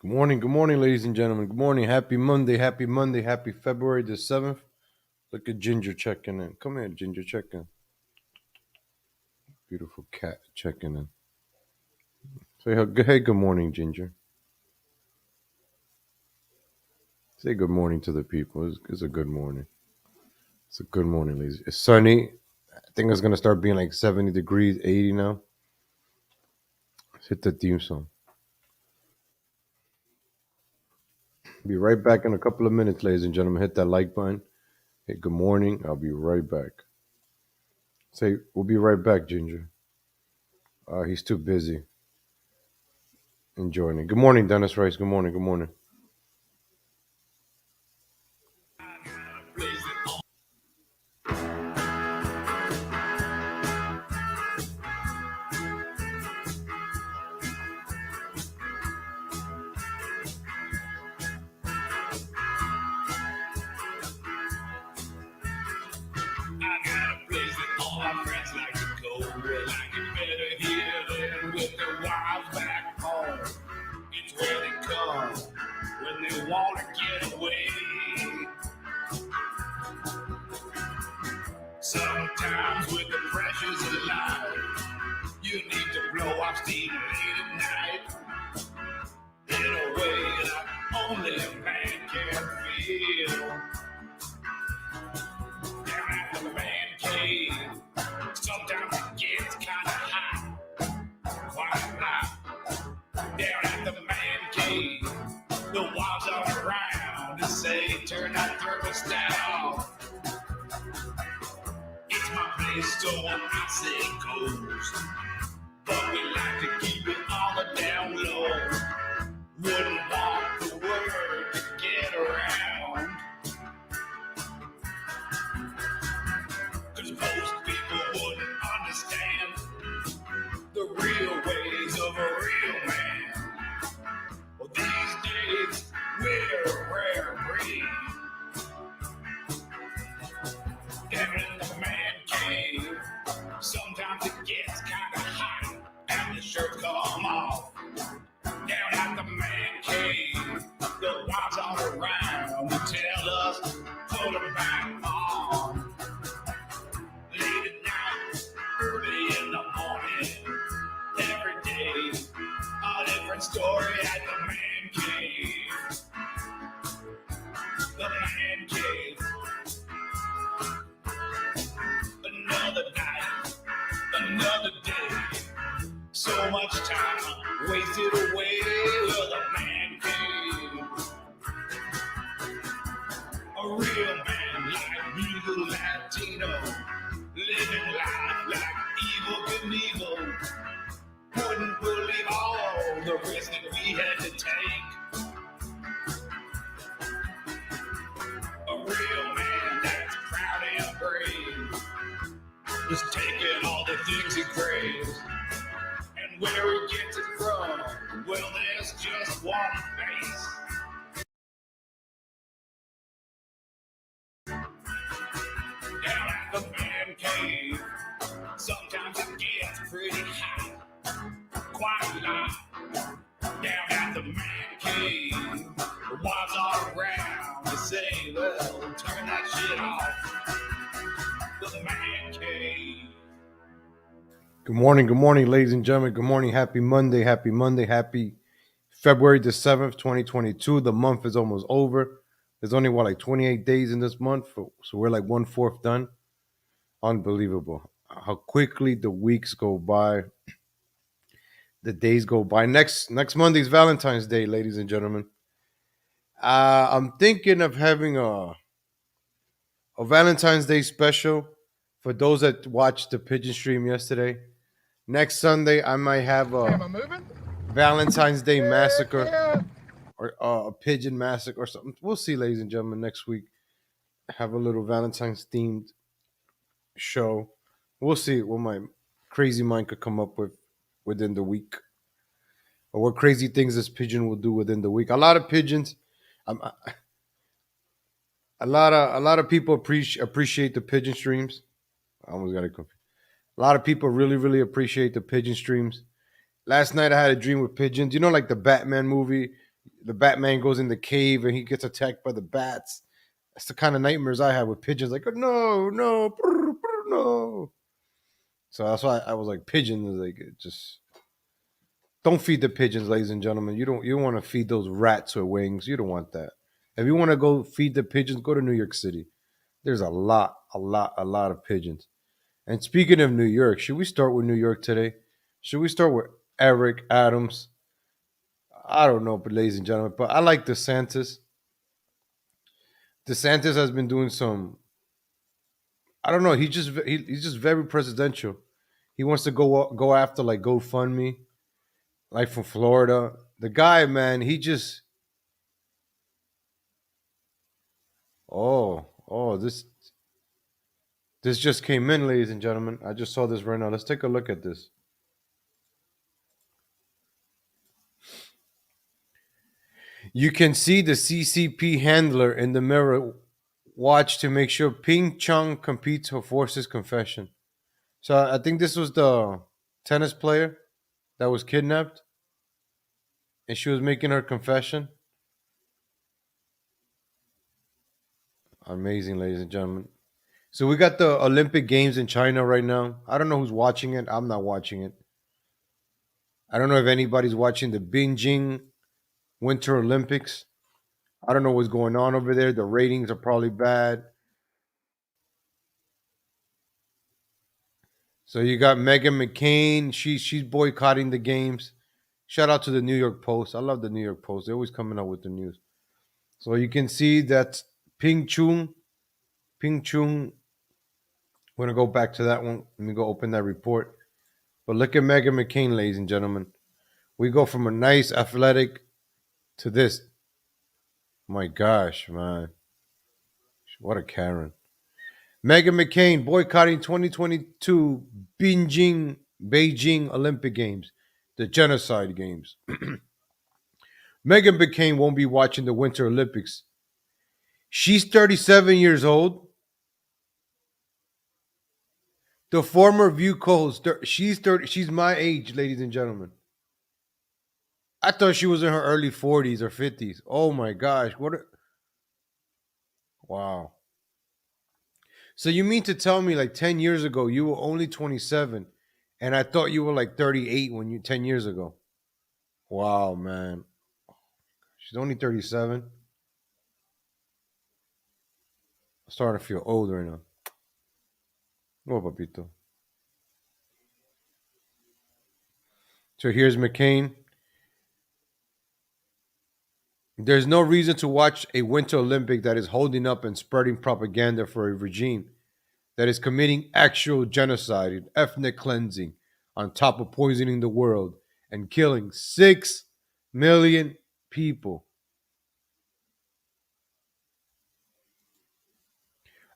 Good morning, ladies and gentlemen. Good morning. Happy Monday, happy February the 7th. Look at Ginger checking in. Come here, Ginger, check in. Beautiful cat checking in. Say hey, good morning, Ginger. Say good morning to the people. It's a good morning. It's a good morning, ladies. It's sunny. I think it's going to start being like 70 degrees, 80 now. Let's hit the theme song. Be right back in a couple of minutes, ladies and gentlemen. Hit that like button. Hey, good morning. I'll be right back. Say, we'll be right back, Ginger. He's too busy enjoying it. Good morning, Dennis Rice. Good morning. Good morning. Sometimes with the pressures of life, you need to blow off steam late at night in a way that only a man can feel. Down at the man cave, sometimes it gets kind of hot, quite hot. Down at the man cave, the walls are around and say, turn that thermostat off. My place, so I say goes, but we like to keep it on the down low. Wouldn't want the word to get around, 'cause most people wouldn't understand the real ways of a real man. Well, these days we're a rare breed. Down in the man cave, sometimes it gets kind of hot and the shirts come off. Down at the man cave, the wives all around to tell us, put them back on. Late at night, early in the morning, every day, a different story at the man cave. The man cave. Another night, another day. So much time wasted away with a man cave. A real man like me, the Latino, living life like Evel Knievel. Wouldn't believe all the risks that we had to take. A real man that's proud and brave. Just taking all the things he craves, and where he gets it from, well, there's just one face. Down at the man cave, sometimes it gets pretty hot, quite a lot. Down at the man cave, the wives are around to say, well, turn that shit off. The man cave. Good morning, ladies and gentlemen. Good morning. Happy Monday, happy February the 7th, 2022. The month is almost over. There's only, like 28 days in this month, so we're like 1/4 done. Unbelievable. How quickly the weeks go by, the days go by. Next Monday's Valentine's Day, ladies and gentlemen. I'm thinking of having a Valentine's Day special for those that watched the pigeon stream yesterday. Next Sunday, I might have a Valentine's Day massacre or a pigeon massacre or something. We'll see, ladies and gentlemen. Next week, have a little Valentine's themed show. We'll see what my crazy mind could come up with within the week, or what crazy things this pigeon will do within the week. A lot of pigeons. A lot of people appreciate the pigeon streams. I almost got it confused. A lot of people really appreciate the pigeon streams. Last night I had a dream with pigeons. You know, like the Batman movie, the Batman goes in the cave and he gets attacked by the bats. That's the kind of nightmares I have with pigeons. Like, no, no, no. So that's why I was like, pigeons. Like, just don't feed the pigeons, ladies and gentlemen. You don't want to feed those rats with wings. You don't want that. If you want to go feed the pigeons, go to New York City. There's a lot of pigeons. And speaking of New York, should we start with New York today? Should we start with Eric Adams? I don't know, but ladies and gentlemen, but I like DeSantis. DeSantis has been doing some. I don't know. He's just very presidential. He wants to go after like GoFundMe, like from Florida. The guy, man, he just oh this just came in, ladies and gentlemen. I just saw this right now. Let's take a look at this. You can see the CCP handler in the mirror. Watch to make sure Ping Chung completes her forces confession. So I think this was the tennis player that was kidnapped, and she was making her confession. Amazing, ladies and gentlemen. So we got the Olympic Games in China right now. I don't know who's watching it. I'm not watching it. I don't know if anybody's watching the Beijing Winter Olympics. I don't know what's going on over there. The ratings are probably bad. So you got Megan McCain. She's boycotting the games. Shout out to the New York Post. I love the New York Post. They're always coming out with the news. So you can see that Ping Chung. We're gonna go back to that one. Let me go open that report. But look at Megan McCain, ladies and gentlemen. We go from a nice athletic to this. My gosh, man. What a Karen. Megan McCain boycotting 2022 Beijing Olympic Games, the Genocide Games. Megan McCain won't be watching the Winter Olympics. She's 37 years old. The former View co-host, she's 30. She's my age, ladies and gentlemen. I thought she was in her early 40s or 50s. Oh my gosh, wow. So you mean to tell me like 10 years ago you were only 27 and I thought you were like 38 when you 10 years ago. Wow, man. She's only 37. I'm starting to feel old right now. Oh, papito. So here's McCain. There's no reason to watch a Winter Olympic that is holding up and spreading propaganda for a regime that is committing actual genocide and ethnic cleansing on top of poisoning the world and killing 6 million people.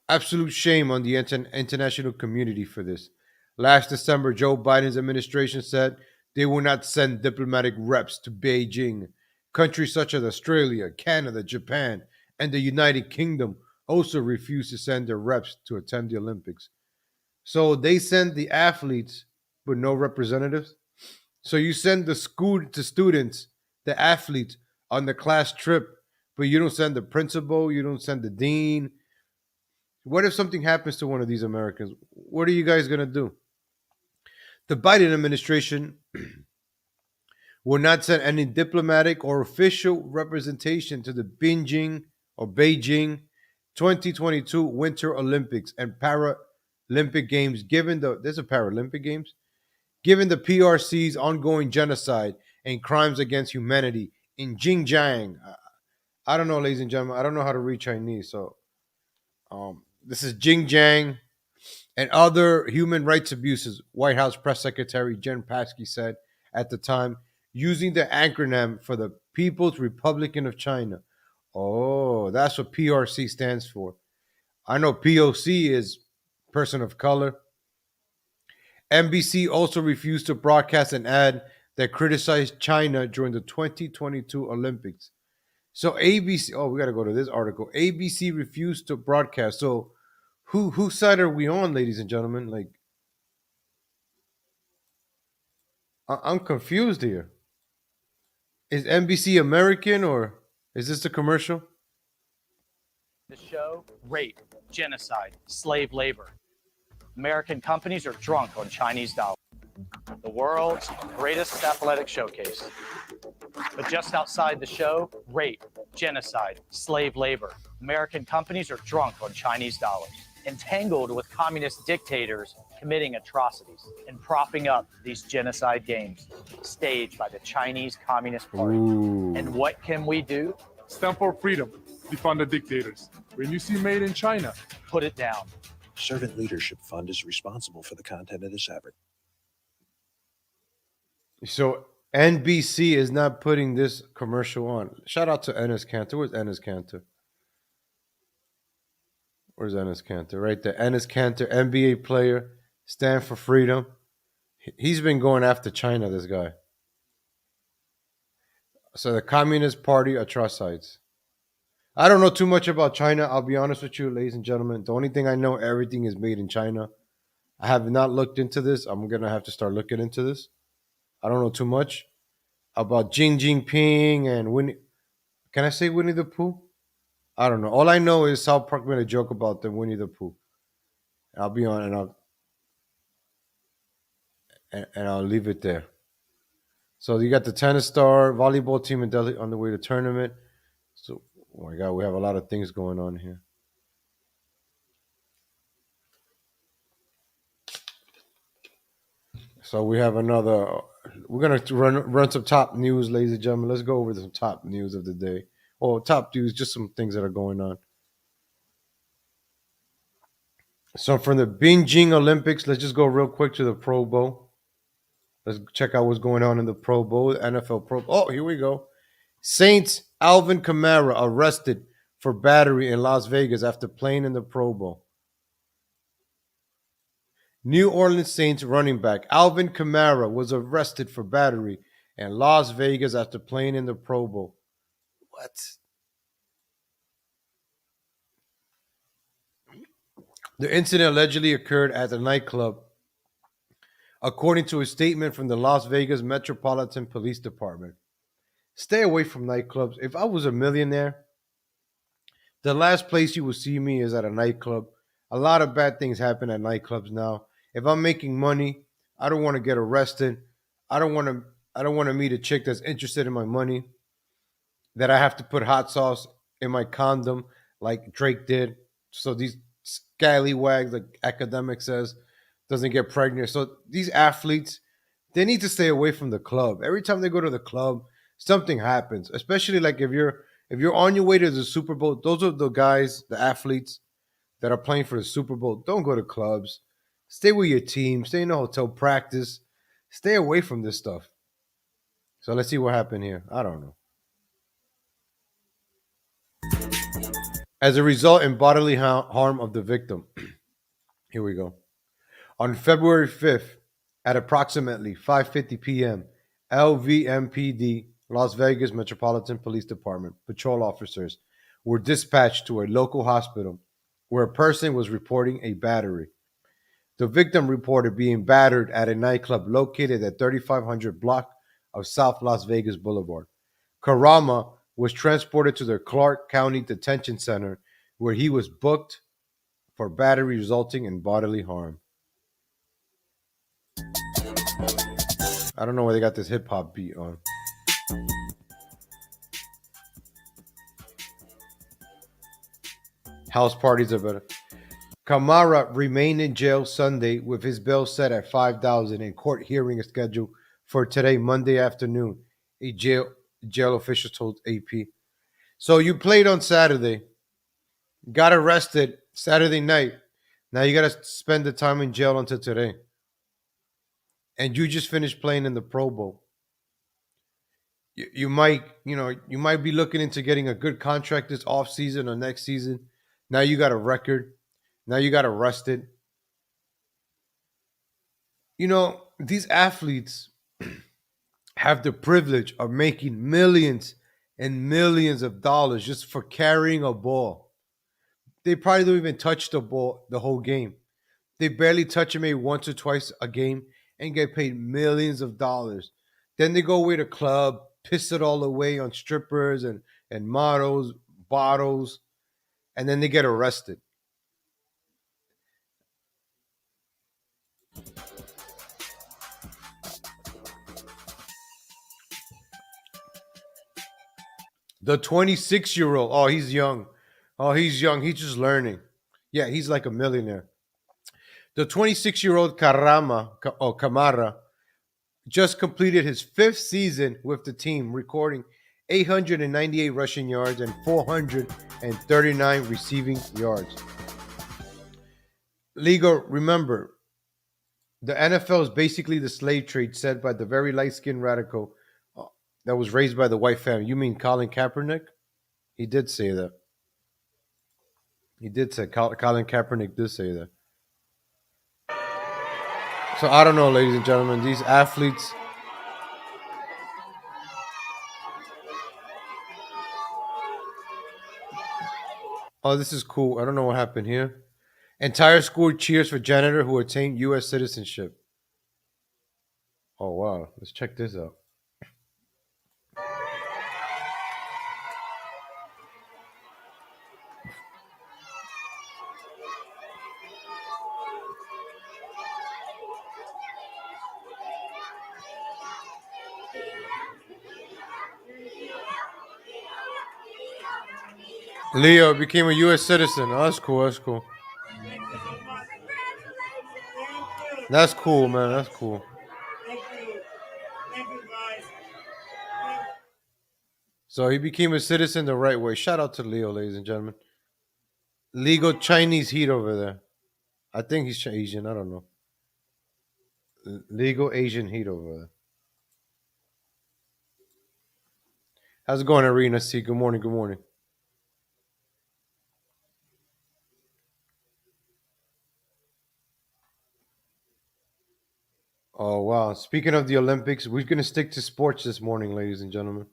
Absolute shame on the international community for this. Last December, Joe Biden's administration said they will not send diplomatic reps to Beijing. Countries such as Australia, Canada, Japan, and the United Kingdom also refused to send their reps to attend the Olympics. So they send the athletes, but no representatives. So you send the students, the athletes, on the class trip, but you don't send the principal, you don't send the dean. What if something happens to one of these Americans? What are you guys going to do? The Biden administration will not send any diplomatic or official representation to the Beijing 2022 Winter Olympics and Paralympic Games, there's a Paralympic Games, given the PRC's ongoing genocide and crimes against humanity in Xinjiang. I don't know, ladies and gentlemen. I don't know how to read Chinese, so this is Xinjiang and other human rights abuses, White House Press Secretary Jen Psaki said at the time, using the acronym for the People's Republic of China. Oh, that's what PRC stands for. I know POC is person of color. NBC also refused to broadcast an ad that criticized China during the 2022 Olympics. So ABC, we got to go to this article. ABC refused to broadcast. So whose side are we on, ladies and gentlemen? Like, I'm confused here. Is NBC American or is this a commercial? The show, rape, genocide, slave labor. American companies are drunk on Chinese dollars. The world's greatest athletic showcase. But just outside the show, rape, genocide, slave labor. American companies are drunk on Chinese dollars, entangled with communist dictators committing atrocities and propping up these genocide games staged by the Chinese Communist Party. Ooh. And what can we do? Stand for freedom. Defund the dictators. When you see made in China, Put it down. Servant Leadership Fund is responsible for the content of this advert. So NBC is not putting this commercial on. Shout out to Ennis Cantor. Where's Ennis Cantor? Where's Ennis Cantor? Right there. Ennis Cantor, NBA player, stand for freedom. He's been going after China, this guy. So the Communist Party atrocites. I don't know too much about China. I'll be honest with you, ladies and gentlemen. The only thing I know, everything is made in China. I have not looked into this. I'm going to have to start looking into this. I don't know too much about Xi Jinping and Winnie. Can I say Winnie the Pooh? I don't know. All I know is South Park made a joke about the Winnie the Pooh. I'll be on and I'll leave it there. So you got the tennis star volleyball team in Delhi on the way to tournament. So, oh my God, we have a lot of things going on here. So we have another. We're gonna run some top news, ladies and gentlemen. Let's go over some top news of the day. Or top news, just some things that are going on. So from the Beijing Olympics, let's just go real quick to the Pro Bowl. Let's check out what's going on in the Pro Bowl, NFL Pro Bowl. Oh, here we go. Saints Alvin Kamara arrested for battery in Las Vegas after playing in the Pro Bowl. New Orleans Saints running back Alvin Kamara was arrested for battery in Las Vegas after playing in the Pro Bowl. What? The incident allegedly occurred at a nightclub, according to a statement from the Las Vegas Metropolitan Police Department. Stay away from nightclubs. If I was a millionaire, the last place you will see me is at a nightclub. A lot of bad things happen at nightclubs now. If I'm making money, I don't want to get arrested. I don't want to meet a chick that's interested in my money, that I have to put hot sauce in my condom like Drake did. So these scallywags, like Academic says, doesn't get pregnant. So these athletes, they need to stay away from the club. Every time they go to the club, something happens. Especially like if you're on your way to the Super Bowl, those are the guys, the athletes that are playing for the Super Bowl. Don't go to clubs. Stay with your team. Stay in the hotel. Practice. Stay away from this stuff. So let's see what happened here. I don't know. As a result in bodily harm of the victim. Here we go. On February 5th, at approximately 5:50 p.m., LVMPD, Las Vegas Metropolitan Police Department, patrol officers were dispatched to a local hospital where a person was reporting a battery. The victim reported being battered at a nightclub located at 3500 block of South Las Vegas Boulevard. Karama was transported to the Clark County Detention Center, where he was booked for battery resulting in bodily harm. I don't know where they got this hip hop beat on. House parties are better. Kamara remained in jail Sunday with his bail set at $5,000 and court hearing is scheduled for today, Monday afternoon, a jail official told AP. So you played on Saturday, got arrested Saturday night. Now you got to spend the time in jail until today. And you just finished playing in the Pro Bowl. You might be looking into getting a good contract this offseason or next season. Now you got a record. Now you got arrested. You know, these athletes have the privilege of making millions and millions of dollars just for carrying a ball. They probably don't even touch the ball the whole game. They barely touch it maybe once or twice a game and get paid millions of dollars. Then they go away to club, piss it all away on strippers and models, bottles, and then they get arrested. The 26-year-old, oh, he's young. Oh, he's young. He's just learning. Yeah, he's like a millionaire. The 26-year-old Kamara just completed his 5th season with the team, recording 898 rushing yards and 439 receiving yards. Liga, remember, the NFL is basically the slave trade said by the very light-skinned radical that was raised by the white family. You mean Colin Kaepernick? He did say that. He did say, Colin Kaepernick did say that. So I don't know, ladies and gentlemen, these athletes. Oh, this is cool. I don't know what happened here. Entire school cheers for janitor who attained U.S. citizenship. Oh, wow. Let's check this out. Leo became a U.S. citizen. Oh, that's cool. That's cool. That's cool, man. That's cool. So he became a citizen the right way. Shout out to Leo, ladies and gentlemen. Legal Chinese heat over there. I think he's Asian. I don't know. Legal Asian heat over there. How's it going, Arena C? Good morning. Good morning. Oh, wow. Speaking of the Olympics, we're going to stick to sports this morning, ladies and gentlemen.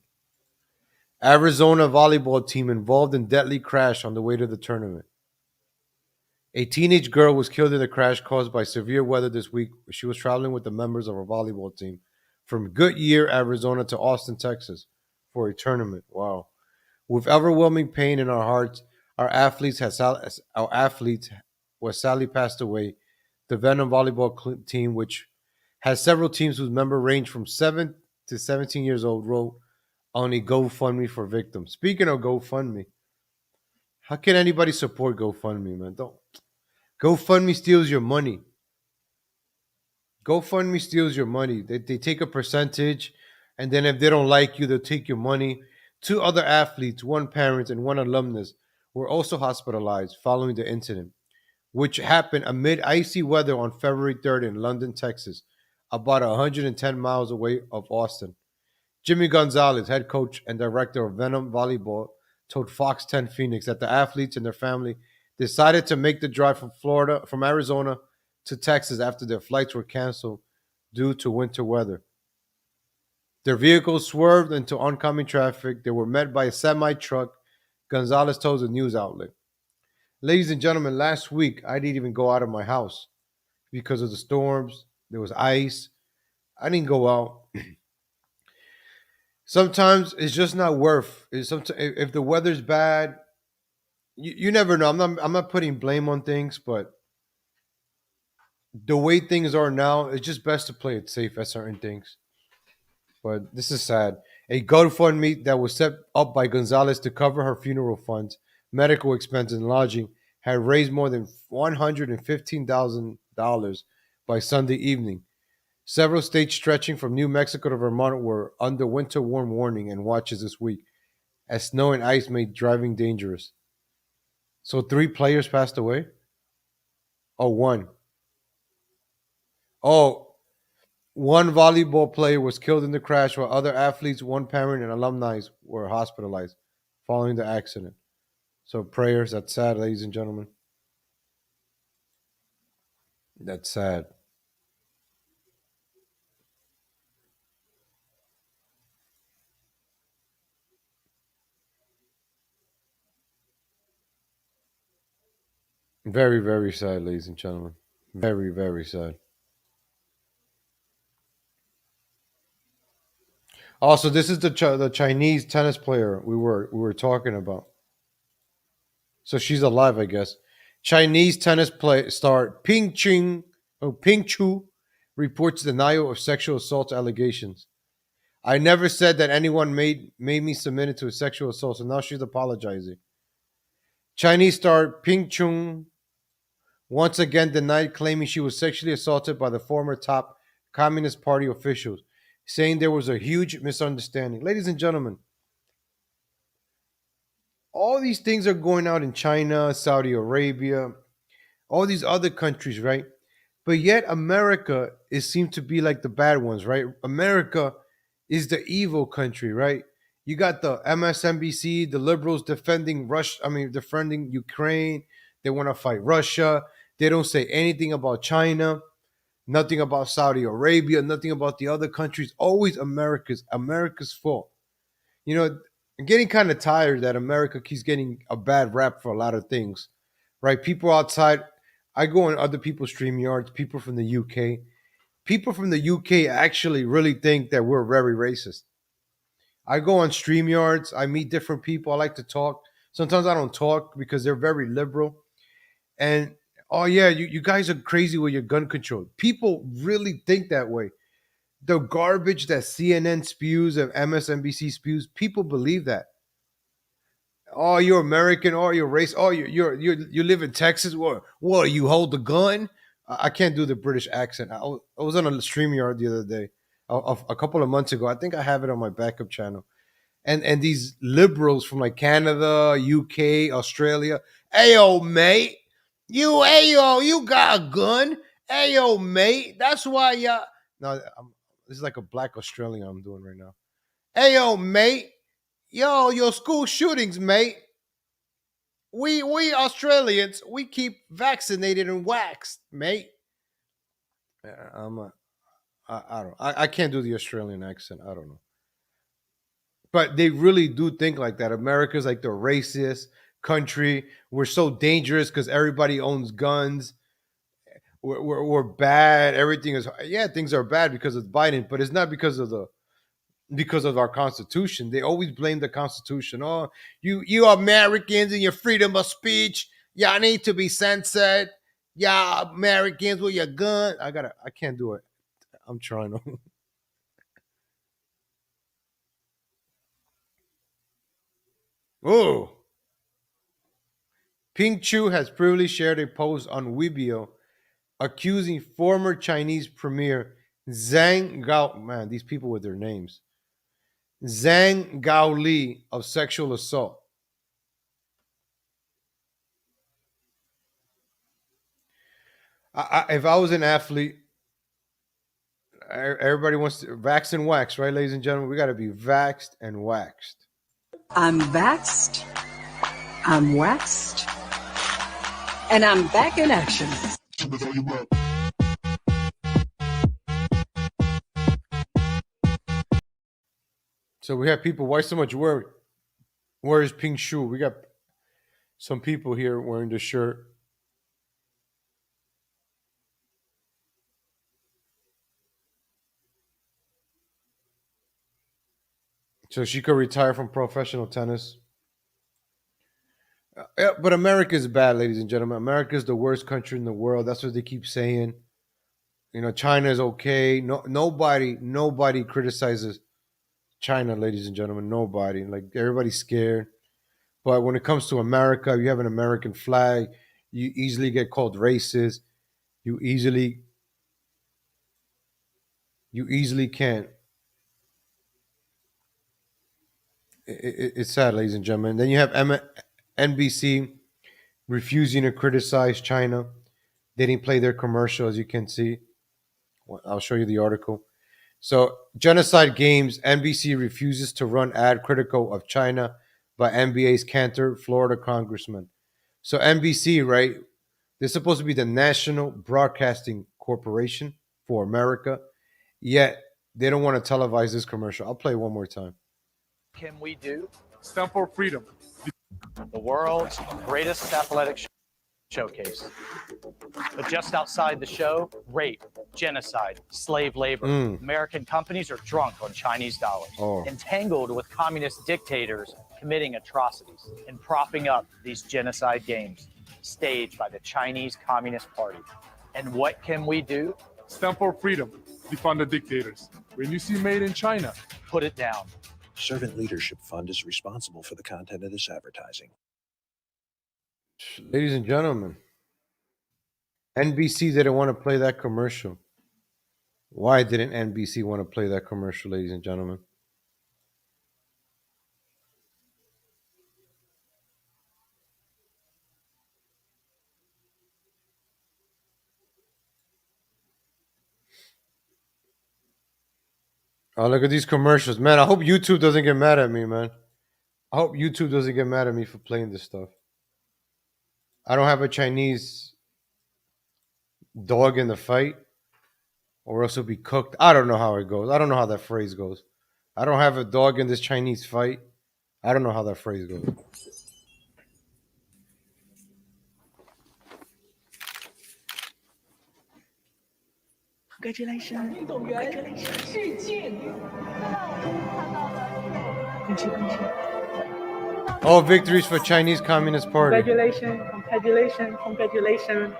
Arizona volleyball team involved in deadly crash on the way to the tournament. A teenage girl was killed in a crash caused by severe weather this week. She was traveling with the members of her volleyball team from Goodyear, Arizona to Austin, Texas for a tournament. Wow. With overwhelming pain in our hearts, our athletes was sadly passed away. The Venom volleyball team, which has several teams whose members range from 7 to 17 years old, wrote on a GoFundMe for victims. Speaking of GoFundMe, how can anybody support GoFundMe, man? Don't. GoFundMe steals your money. GoFundMe steals your money. They take a percentage, and then if they don't like you, they'll take your money. 2 other athletes, 1 parent, and 1 alumnus were also hospitalized following the incident, which happened amid icy weather on February 3rd in London, Texas, about 110 miles away of Austin. Jimmy Gonzalez, head coach and director of Venom Volleyball, told Fox 10 Phoenix that the athletes and their family decided to make the drive from Arizona to Texas after their flights were canceled due to winter weather. Their vehicles swerved into oncoming traffic. They were met by a semi-truck, Gonzalez told the news outlet. Ladies and gentlemen, last week I didn't even go out of my house because of the storms. There was ice. I didn't go out. Sometimes it's just not worth it. If the weather's bad, you never know. I'm not putting blame on things, but the way things are now, it's just best to play it safe at certain things. But this is sad. A GoFundMe that was set up by Gonzalez to cover her funeral funds, medical expenses, and lodging had raised more than $115,000 by Sunday evening. Several states stretching from New Mexico to Vermont were under winter warn warning and watches this week, as snow and ice made driving dangerous. So 3 players passed away? Oh, 1. Oh, 1 volleyball player was killed in the crash, while other athletes, 1 parent, and alumni were hospitalized following the accident. So prayers. That's sad, ladies and gentlemen. That's sad. Very, very sad, ladies and gentlemen. Very, very sad. Also, this is the Chinese tennis player we were talking about. So she's alive, I guess. Chinese tennis star Ping Chu reports denial of sexual assault allegations. I never said that anyone made me submitted to a sexual assault, so now she's apologizing. Chinese star Ping Chung once again denied claiming she was sexually assaulted by the former top Communist Party officials, saying there was a huge misunderstanding. Ladies and gentlemen, all these things are going out in China, Saudi Arabia, all these other countries, right? But yet America is seemed to be like the bad ones, right? America is the evil country, right? You got the MSNBC, the liberals defending defending Ukraine. They want to fight Russia. They don't say anything about China, nothing about Saudi Arabia, nothing about the other countries. Always America's fault. You know, I'm getting kind of tired that America keeps getting a bad rap for a lot of things, right? People outside, I go on other people's stream yards, people from the UK. People from the UK actually really think that we're very racist. I go on stream yards, I meet different people, I like to talk. Sometimes I don't talk because they're very liberal. And, oh yeah, you guys are crazy with your gun control. People really think that way. The garbage that CNN spews and MSNBC spews, people believe that. Oh, you're American. Oh, you're race. Oh, you live in Texas. What? You hold the gun? I can't do the British accent. I was on a StreamYard the other day, a couple of months ago. I think I have it on my backup channel. And these liberals from like Canada, UK, Australia. Ayo, mate. You got a gun. Ayo, mate. That's why you. No, this is like a black Australian I'm doing right now. Ayo, mate. Yo, your school shootings, mate. We Australians, we keep vaccinated and waxed, mate. I can't do the Australian accent. I don't know. But they really do think like that. America's like the racist country. We're so dangerous because everybody owns guns. We're bad. Everything is things are bad because of Biden, but it's not because of our Constitution. They always blame the Constitution. Oh, you Americans and your freedom of speech. Y'all need to be censored. Y'all Americans with your gun. I can't do it. I'm trying to. Oh. Ping Chu has previously shared a post on Weibo accusing former Chinese Premier Zhang Gao. Man, these people with their names. Zhang Gaoli of sexual assault. If I was an athlete, everybody wants to vax and wax, right, ladies and gentlemen? We got to be vaxxed and waxed. I'm vaxxed, I'm waxed, and I'm back in action. So we have people. Why so much worry? Where is Ping Shu? We got some people here wearing the shirt. So she could retire from professional tennis. But America is bad, ladies and gentlemen. America is the worst country in the world. That's what they keep saying. You know, China is okay. Nobody criticizes China, ladies and gentlemen. Nobody. Like, everybody's scared. But when it comes to America, you have an American flag. You easily get called racist. You easily can't. It's sad, ladies and gentlemen. Then you have NBC refusing to criticize China. They didn't play their commercial, as you can see. I'll show you the article. So, Genocide Games, NBC refuses to run ad critical of China by NBA's Cantor, Florida congressman. So, NBC, right? They're supposed to be the National Broadcasting Corporation for America, yet they don't want to televise this commercial. I'll play it one more time. Can we do? Stand for freedom. The world's greatest athletic showcase. But just outside the show, rape, genocide, slave labor. American companies are drunk on Chinese dollars, entangled with communist dictators committing atrocities and propping up these genocide games staged by the Chinese Communist Party. And what can we do? Stand for freedom. Defund the dictators. When you see made in China, Put it down. Servant Leadership Fund is responsible for the content of this advertising. Ladies and gentlemen, NBC didn't want to play that commercial. Why didn't NBC want to play that commercial, ladies and gentlemen? Oh, look at these commercials. Man, I hope YouTube doesn't get mad at me, man. I hope YouTube doesn't get mad at me for playing this stuff. I don't have a Chinese dog in the fight, or else it'll be cooked. I don't know how it goes. I don't know how that phrase goes. I don't have a dog in this Chinese fight. I don't know how that phrase goes. Congratulations. All victories for Chinese Communist Party. Congratulations. Congratulations. Congratulations.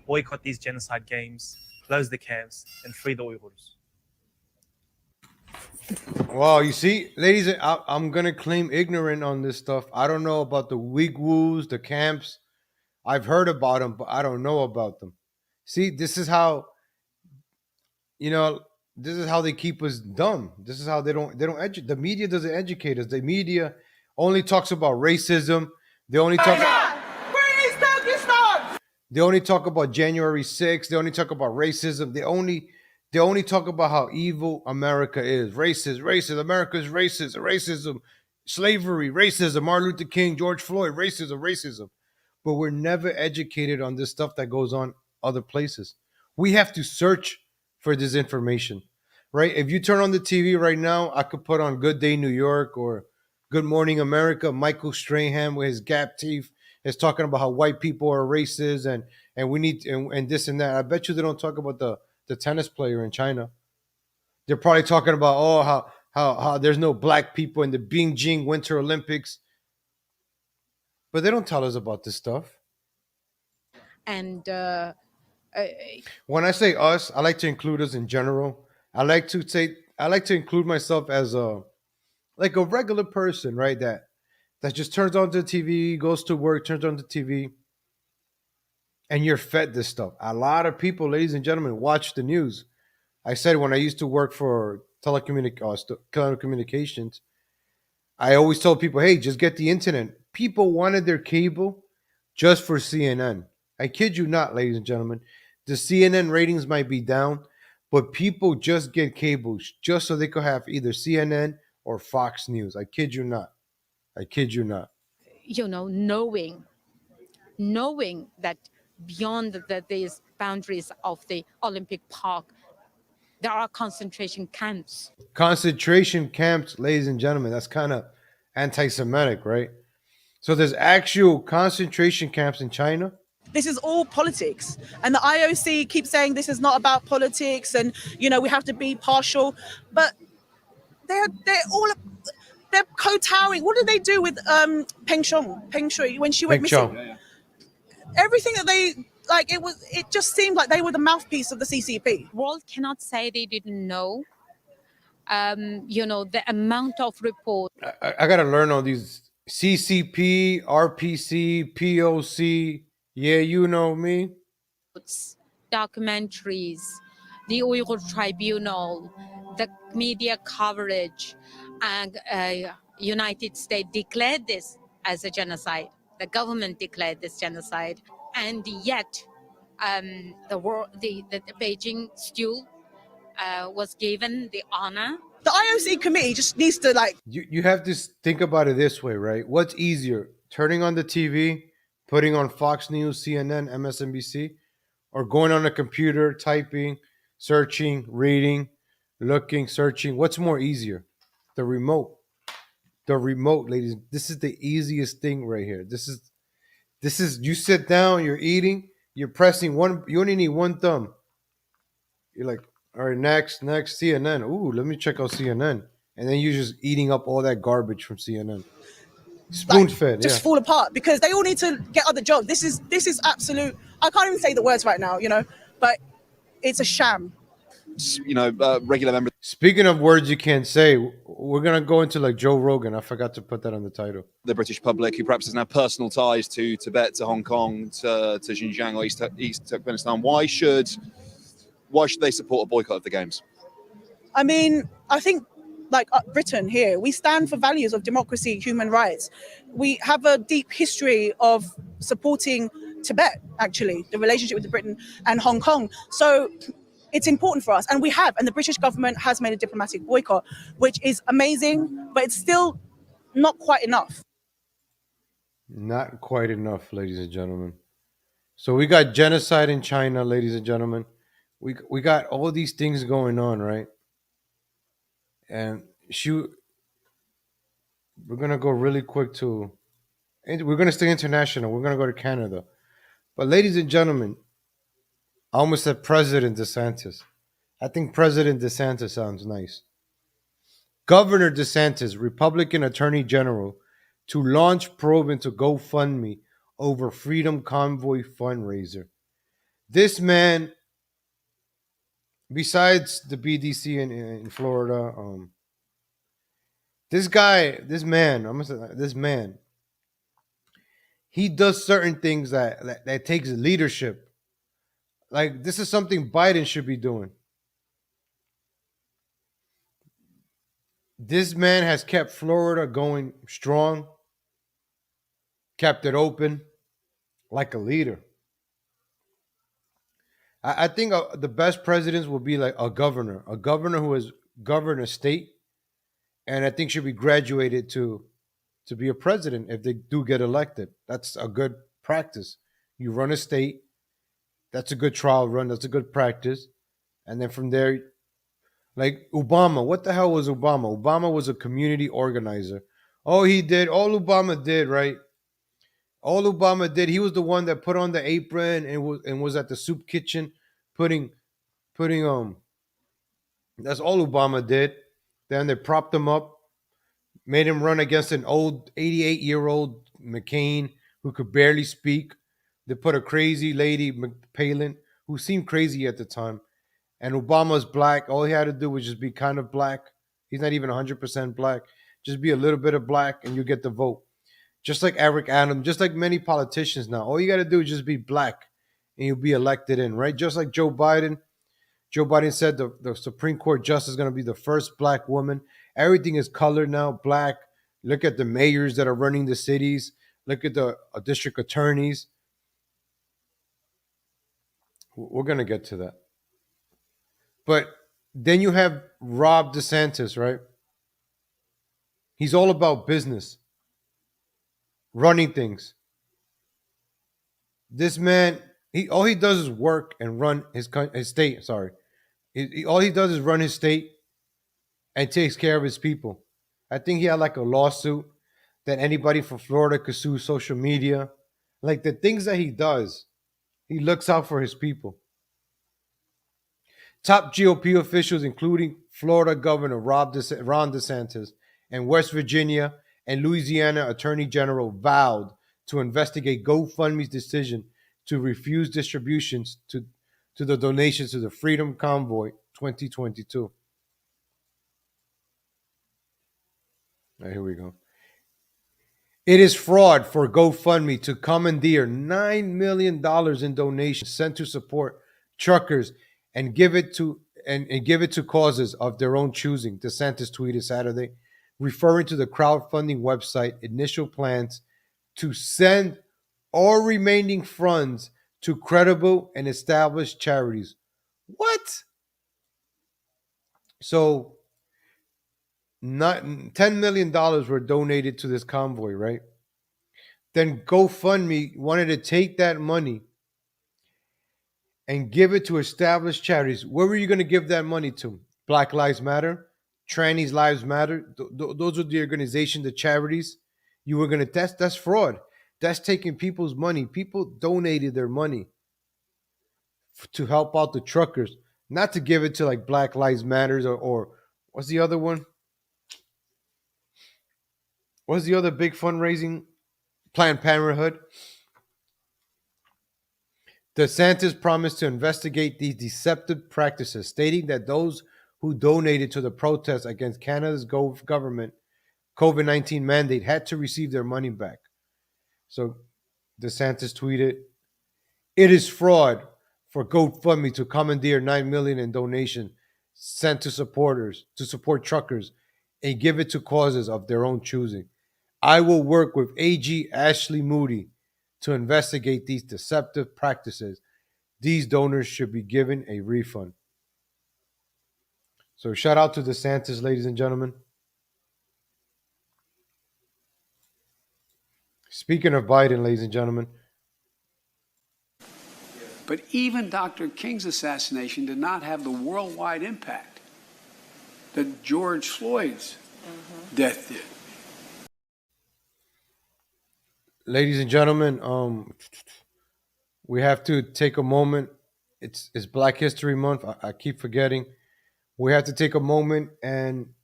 Boycott these genocide games, close the camps, and free the Uyghurs. Well, you see, ladies, I'm going to claim ignorant on this stuff. I don't know about the Uyghurs, the camps. I've heard about them, but I don't know about them. See, this is how, this is how they keep us dumb. This is how they don't educate. The media doesn't educate us. The media only talks about racism. They only talk about January 6th. They only talk about racism. They only talk about how evil America is. Racist. America is racist. Racism, slavery, racism, Martin Luther King, George Floyd, racism. But we're never educated on this stuff that goes on other places. We have to search for this information, right? If you turn on the TV right now, I could put on Good Day New York or Good Morning America. Michael Strahan with his gap teeth is talking about how white people are racist and we need and this and that. I bet you they don't talk about the tennis player in China. They're probably talking about how there's no black people in the Beijing Winter Olympics. But they don't tell us about this stuff. And when I say us, I like to include us in general. I like to include myself as a regular person, right? That just turns on the TV, goes to work, turns on the TV, and you're fed this stuff. A lot of people, ladies and gentlemen, watch the news. I said when I used to work for telecommunications, I always told people, hey, just get the internet. People wanted their cable just for CNN. I kid you not, ladies and gentlemen. The CNN ratings might be down, but people just get cable just so they could have either CNN or Fox News. I kid you not. Knowing that beyond these boundaries of the Olympic Park, there are concentration camps. Concentration camps, ladies and gentlemen, that's kind of anti-Semitic, right? So there's actual concentration camps in China. This is all politics. And the IOC keeps saying this is not about politics and, we have to be partial. But they're kowtowing. What did they do with Peng Shui when she went missing? Everything that they, it just seemed like they were the mouthpiece of the CCP. World cannot say they didn't know. The amount of reports. I got to learn all these CCP, RPC, POC. Yeah, you know me. Documentaries, the Uyghur Tribunal, the media coverage, and United States declared this as a genocide. The government declared this genocide, and yet the Beijing still was given the honor. The IOC committee just needs to You have to think about it this way, right? What's easier, turning on the TV, putting on Fox News, CNN, MSNBC, or going on a computer, typing, searching, reading, looking, searching. What's more easier? The remote. The remote, ladies. This is the easiest thing right here. This is you sit down, you're eating, you're pressing one, you only need one thumb. You're like, all right, next, CNN. Ooh, let me check out CNN. And then you're just eating up all that garbage from CNN. Spoon fed, just yeah. fall apart because they all need to get other jobs. This is absolute. I can't even say the words right now, but it's a sham. Regular members. Speaking of words you can't say, we're gonna go into like Joe Rogan. I forgot to put that on the title. The British public who perhaps doesn't have personal ties to Tibet, to Hong Kong, to Xinjiang or East Turkmenistan. Why should they support a boycott of the games? I mean, I think like Britain here, we stand for values of democracy, human rights. We have a deep history of supporting Tibet, actually, the relationship with Britain and Hong Kong. So it's important for us. And the British government has made a diplomatic boycott, which is amazing, but it's still not quite enough. Not quite enough, ladies and gentlemen. So we got genocide in China, ladies and gentlemen. We got all these things going on, right? And we're gonna go really quick we're gonna stay international. We're gonna go to Canada. But ladies and gentlemen, I almost said President DeSantis. I think President DeSantis sounds nice. Governor DeSantis, Republican Attorney General, to launch probe into GoFundMe over Freedom Convoy fundraiser. This man, besides the BDC in Florida, this man, he does certain things that takes leadership. Like, this is something Biden should be doing. This man has kept Florida going strong, kept it open like a leader. I think the best presidents will be like a governor who has governed a state, and I think should be graduated to be a president if they do get elected. That's a good practice. You run a state. That's a good trial run. That's a good practice. And then from there, like Obama, what the hell was Obama? Obama was a community organizer. All Obama did, right? All Obama did, he was the one that put on the apron and was at the soup kitchen putting that's all Obama did. Then they propped him up, made him run against an old 88-year-old McCain who could barely speak. They put a crazy lady, Palin, who seemed crazy at the time. And Obama's black. All he had to do was just be kind of black. He's not even 100% black. Just be a little bit of black and you get the vote. Just like Eric Adams, just like many politicians now. All you got to do is just be black and you'll be elected in, right? Just like Joe Biden. Joe Biden said the Supreme Court justice is going to be the first black woman. Everything is colored now, black. Look at the mayors that are running the cities. Look at the district attorneys. We're going to get to that. But then you have Rob DeSantis, right? He's all about business, running things. This man, all he does is work and run his state. Sorry, all he does is run his state and takes care of his people. I think he had like a lawsuit that anybody from Florida could sue social media. Like the things that he does, he looks out for his people. Top GOP officials, including Florida Governor Ron DeSantis and West Virginia and Louisiana Attorney General, vowed to investigate GoFundMe's decision to refuse distributions to the donations to the Freedom Convoy 2022. All right, here we go. It is fraud for GoFundMe to commandeer $9 million in donations sent to support truckers and give it to causes of their own choosing, DeSantis tweeted Saturday, referring to the crowdfunding website initial plans to send all remaining funds to credible and established charities. What? So $10 million were donated to this convoy, right? Then GoFundMe wanted to take that money and give it to established charities. Where were you going to give that money to? Black Lives Matter, Trannies Lives Matter. Those are the organizations, the charities. You were going to that's fraud. That's taking people's money. People donated their money to help out the truckers, not to give it to like Black Lives Matters or what's the other one? What's the other big fundraising? Planned Parenthood. DeSantis promised to investigate these deceptive practices, stating that those who donated to the protests against Canada's government COVID-19 mandate had to receive their money back. So DeSantis tweeted, "It is fraud for GoFundMe to commandeer $9 million in donation sent to supporters to support truckers and give it to causes of their own choosing. I will work with AG Ashley Moody to investigate these deceptive practices. These donors should be given a refund." So shout out to DeSantis, ladies and gentlemen. Speaking of Biden, ladies and gentlemen. But even Dr. King's assassination did not have the worldwide impact that George Floyd's death did. Ladies and gentlemen, we have to take a moment. It's Black History Month. I keep forgetting. We have to take a moment, and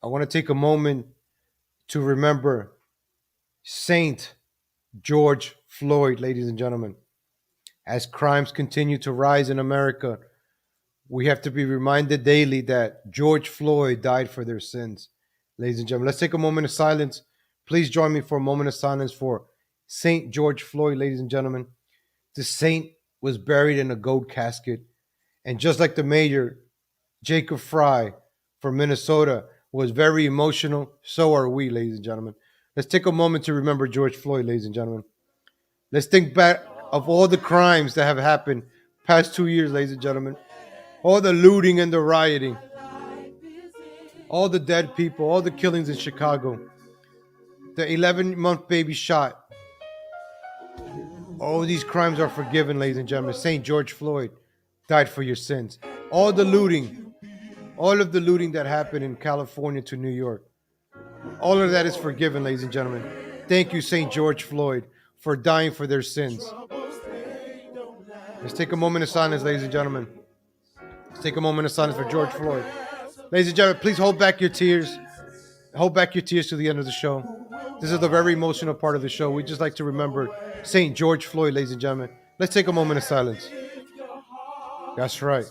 I want to take a moment to remember Saint George Floyd, ladies and gentlemen. As crimes continue to rise in America, we have to be reminded daily that George Floyd died for their sins. Ladies and gentlemen, let's take a moment of silence. Please join me for a moment of silence for Saint George Floyd, ladies and gentlemen. The saint was buried in a gold casket. And just like the mayor, Jacob Fry from Minnesota, was very emotional, so are we, ladies and gentlemen. Let's take a moment to remember George Floyd, ladies and gentlemen. Let's think back of all the crimes that have happened past 2 years, ladies and gentlemen. All the looting and the rioting. All the dead people, all the killings in Chicago. The 11-month baby shot. All these crimes are forgiven, ladies and gentlemen. St. George Floyd died for your sins. All the looting, all of the looting that happened in California to New York, all of that is forgiven, ladies and gentlemen. Thank you, St. George Floyd, for dying for their sins. Let's take a moment of silence, ladies and gentlemen. Let's take a moment of silence for George Floyd. Ladies and gentlemen, please hold back your tears. Hold back your tears to the end of the show. This is the very emotional part of the show. We just like to remember St. George Floyd, ladies and gentlemen. Let's take a moment of silence. That's right.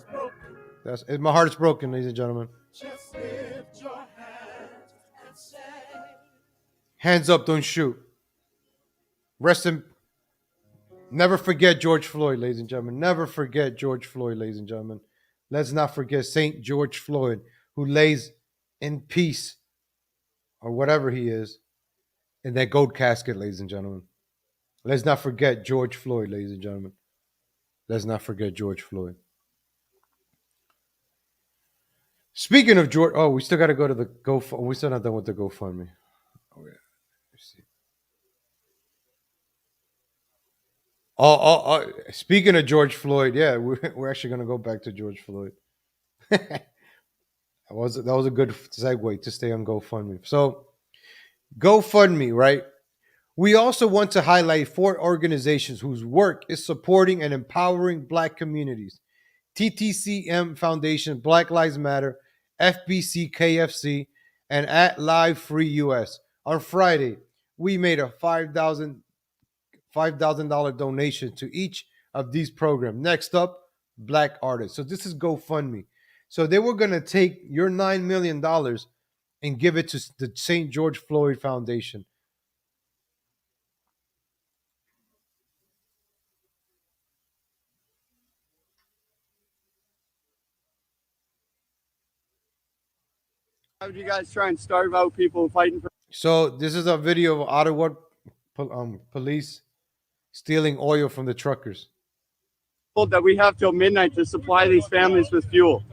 My heart is broken, ladies and gentlemen. Hands up, don't shoot. Never forget George Floyd, ladies and gentlemen. Never forget George Floyd, ladies and gentlemen. Let's not forget St. George Floyd, who lays in peace, or whatever he is, in that gold casket, ladies and gentlemen. Let's not forget George Floyd, ladies and gentlemen. Let's not forget George Floyd. Speaking of George, we still got to go to the GoFundMe. We're still not done with the GoFundMe. Oh, yeah. Let's see. Speaking of George Floyd, yeah, we're actually going to go back to George Floyd. that was a good segue to stay on GoFundMe. So, GoFundMe, right? We also want to highlight 4 organizations whose work is supporting and empowering Black communities. TTCM Foundation, Black Lives Matter, FBC KFC, and at Live Free US. On Friday, we made a $5,000 donation to each of these programs. Next up, Black artists. So this is GoFundMe. So they were going to take your $9 million and give it to the St. George Floyd Foundation. Why would you guys try and starve out people fighting for? So this is a video of Ottawa Police stealing oil from the truckers. That we have till midnight to supply these families with fuel.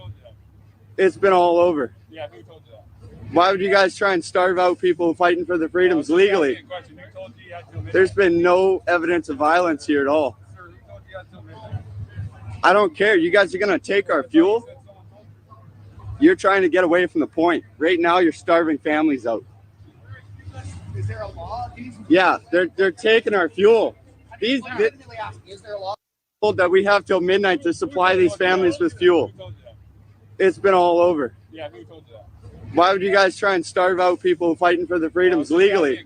It's been all over. Yeah, who told you that? Why would you guys try and starve out people fighting for their freedoms legally? There's been no evidence of violence here at all. I don't care. You guys are going to take our fuel. You're trying to get away from the point. Right now, you're starving families out. Is there a law? Yeah, they're taking our fuel. Is there a law that we have till midnight to supply these families with fuel? It's been all over. Yeah, who told you that? Why would you guys try and starve out people fighting for their freedoms legally?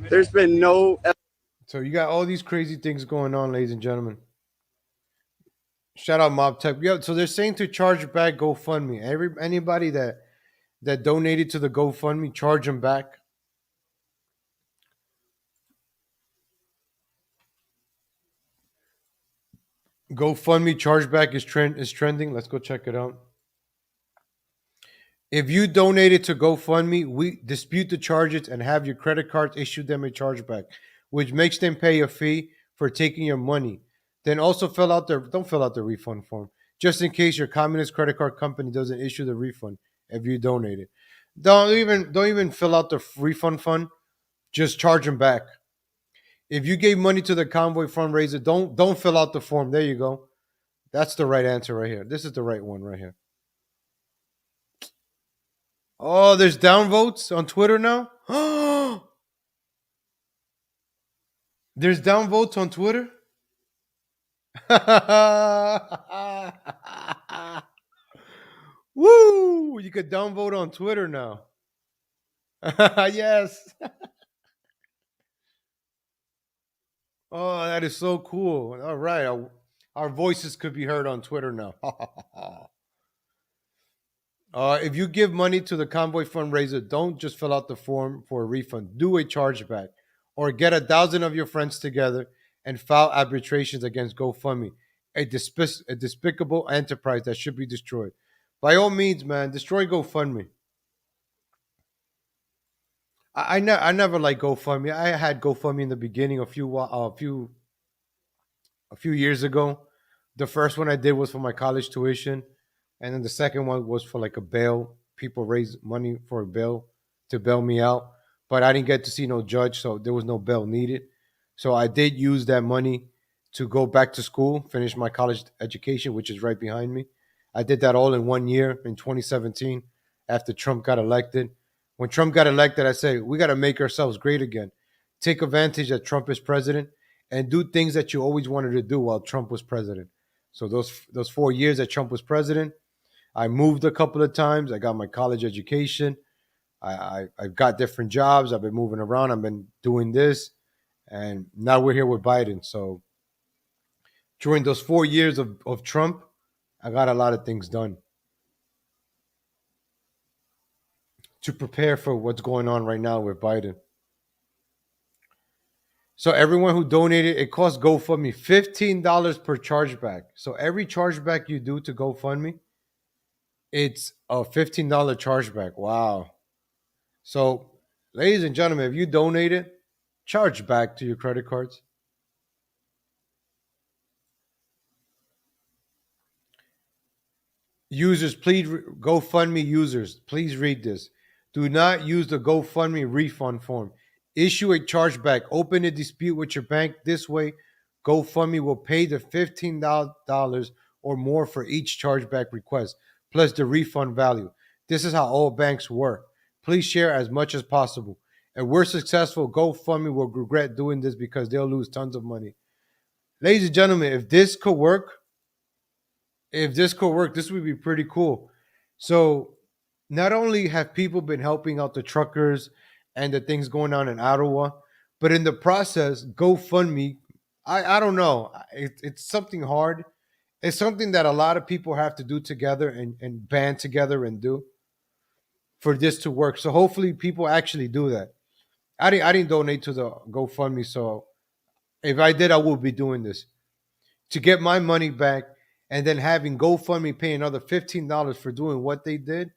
There's been no. So you got all these crazy things going on, ladies and gentlemen. Shout out Mob Tech. Yeah, so they're saying to charge back GoFundMe. Anybody that donated to the GoFundMe, charge them back. GoFundMe chargeback is trending. Let's go check it out. If you donated to GoFundMe, we dispute the charges and have your credit cards issue them a chargeback, which makes them pay a fee for taking your money. Then also don't fill out the refund form, just in case your communist credit card company doesn't issue the refund if you donated. Don't even fill out the refund fund. Just charge them back. If you gave money to the convoy fundraiser, don't fill out the form. There you go. That's the right answer right here. This is the right one right here. Oh, there's downvotes on Twitter now? There's downvotes on Twitter? Woo! You could downvote on Twitter now. Yes. Oh, that is so cool. All right. Our voices could be heard on Twitter now. If you give money to the convoy fundraiser, don't just fill out the form for a refund. Do a chargeback. Or get 1,000 of your friends together and file arbitrations against GoFundMe, a despicable enterprise that should be destroyed. By all means, man, destroy GoFundMe. I never liked GoFundMe. I had GoFundMe in the beginning a few years ago. The first one I did was for my college tuition, and then the second one was for like a bail. People raised money for a bail to bail me out, but I didn't get to see no judge, so there was no bail needed. So I did use that money to go back to school, finish my college education, which is right behind me. I did that all in 1 year in 2017 after Trump got elected. When Trump got elected, I said, we got to make ourselves great again. Take advantage that Trump is president and do things that you always wanted to do while Trump was president. So those 4 years that Trump was president, I moved a couple of times. I got my college education. I've got different jobs. I've been moving around. I've been doing this. And now we're here with Biden. So during those 4 years of Trump, I got a lot of things done to prepare for what's going on right now with Biden. So everyone who donated, it costs GoFundMe $15 per chargeback. So every chargeback you do to GoFundMe, it's a $15 chargeback. Wow. So, ladies and gentlemen, if you donated, charge back to your credit cards. Users, please, GoFundMe users, please read this. Do not use the GoFundMe refund form. Issue a chargeback. Open a dispute with your bank. This way, GoFundMe will pay the $15 or more for each chargeback request, plus the refund value. This is how all banks work. Please share as much as possible. If we're successful, GoFundMe will regret doing this because they'll lose tons of money. Ladies and gentlemen, if this could work, this would be pretty cool. So not only have people been helping out the truckers and the things going on in Ottawa, but in the process, GoFundMe, I don't know. It's something hard. It's something that a lot of people have to do together and band together and do for this to work. So hopefully people actually do that. I didn't donate to the GoFundMe, so if I did, I would be doing this to get my money back, and then having GoFundMe pay another $15 for doing what they did.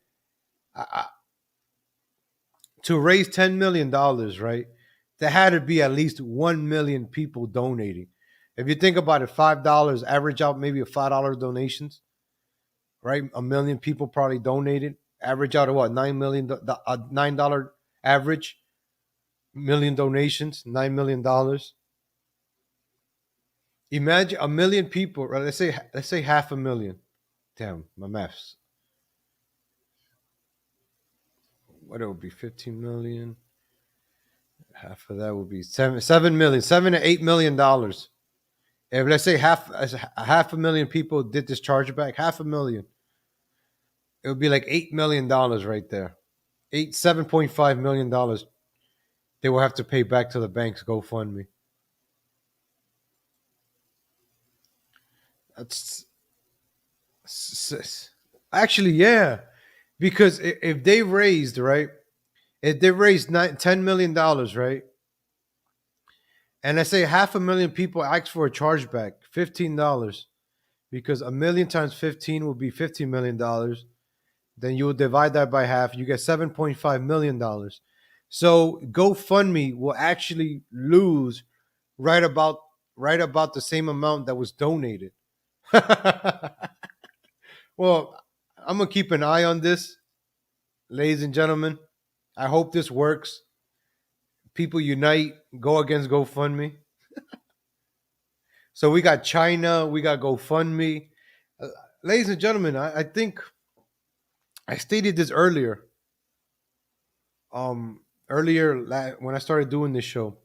To raise $10 million, right? There had to be at least 1 million people donating. If you think about it, $5, average out maybe a $5 donations, right? 1 million people probably donated. Average out of what? $9 average million donations, $9 million. Imagine a million people, right? Let's say 500,000. Damn, my maths. What it would be 15 million. Half of that would be 7 million, $7 to $8 million. If let's say half a million people did this chargeback, 500,000, it would be like $8 million right there. $7.5 million they will have to pay back to the banks GoFundMe. That's actually, yeah, because if they raised, right, if they raised $10 million, right, and let's say 500,000 people ask for a chargeback, $15, because a million times 15 will be $15 million. Then you will divide that by half. You get $7.5 million. So GoFundMe will actually lose right about the same amount that was donated. Well, I'm gonna keep an eye on this, ladies and gentlemen. I hope this works. People unite, go against GoFundMe. So we got China, we got GoFundMe. Ladies and gentlemen, I think I stated this earlier. Earlier when I started doing this show,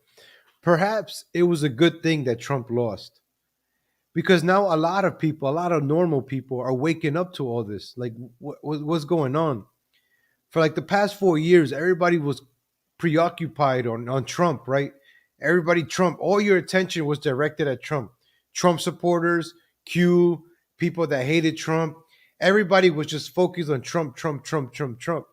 perhaps it was a good thing that Trump lost, because now a lot of people, a lot of normal people, are waking up to all this. Like, what's going on? For like the past 4 years, everybody was preoccupied on Trump, right? Everybody, Trump. All your attention was directed at Trump. Trump supporters, Q, people that hated Trump. Everybody was just focused on Trump, Trump, Trump, Trump, Trump.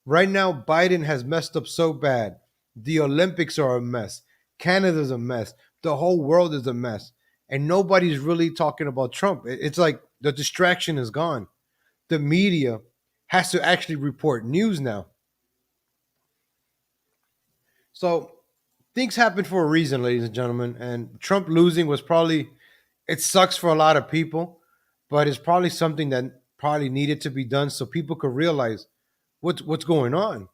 Right now, Biden has messed up so bad. The Olympics are a mess. Canada's a mess. The whole world is a mess. And nobody's really talking about Trump. It's like the distraction is gone. The media has to actually report news now. So things happen for a reason, ladies and gentlemen. And Trump losing was probably, it sucks for a lot of people, but it's probably something that probably needed to be done so people could realize what's going on.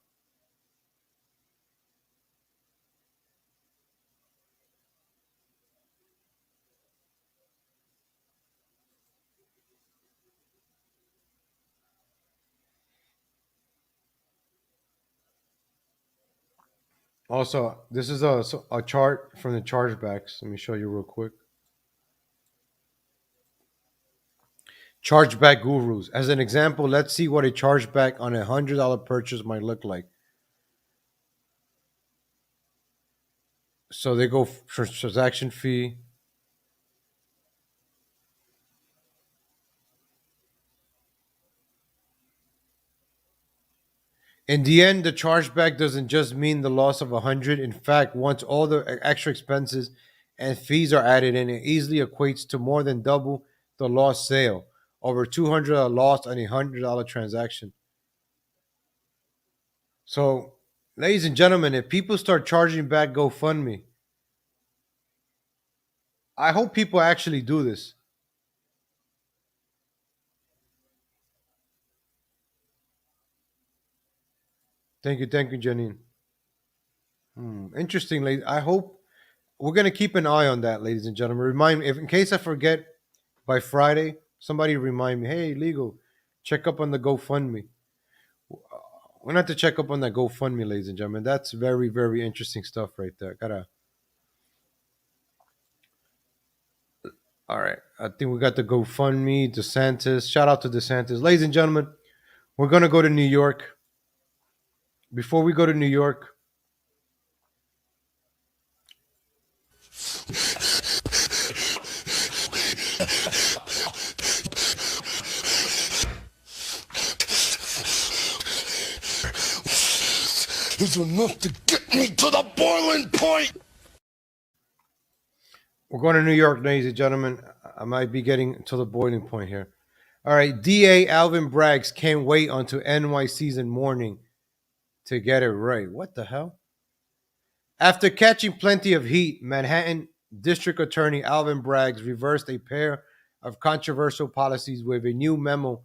Also, this is a chart from the chargebacks. Let me show you real quick. Chargeback gurus. As an example, let's see what a chargeback on a $100 purchase might look like. So they go for transaction fee. In the end, the chargeback doesn't just mean the loss of 100. In fact, once all the extra expenses and fees are added in, it easily equates to more than double the lost sale. Over $200 lost on a $100 transaction. So, ladies and gentlemen, if people start charging back GoFundMe, I hope people actually do this. Thank you, Janine. Interesting, ladies. I hope we're gonna keep an eye on that, ladies and gentlemen. Remind me, if in case I forget by Friday, somebody remind me. Hey, legal, check up on the GoFundMe. We're not to check up on that GoFundMe, ladies and gentlemen. That's very, very interesting stuff right there. All right. I think we got the GoFundMe, DeSantis. Shout out to DeSantis, ladies and gentlemen. We're gonna go to New York. Before we go to New York, is enough to get me to the boiling point. We're going to New York, ladies and gentlemen. I might be getting to the boiling point here. All right, DA Alvin brags can't wait until NYC's in mourning to get it right. What the hell? After catching plenty of heat, Manhattan District Attorney Alvin Braggs reversed a pair of controversial policies with a new memo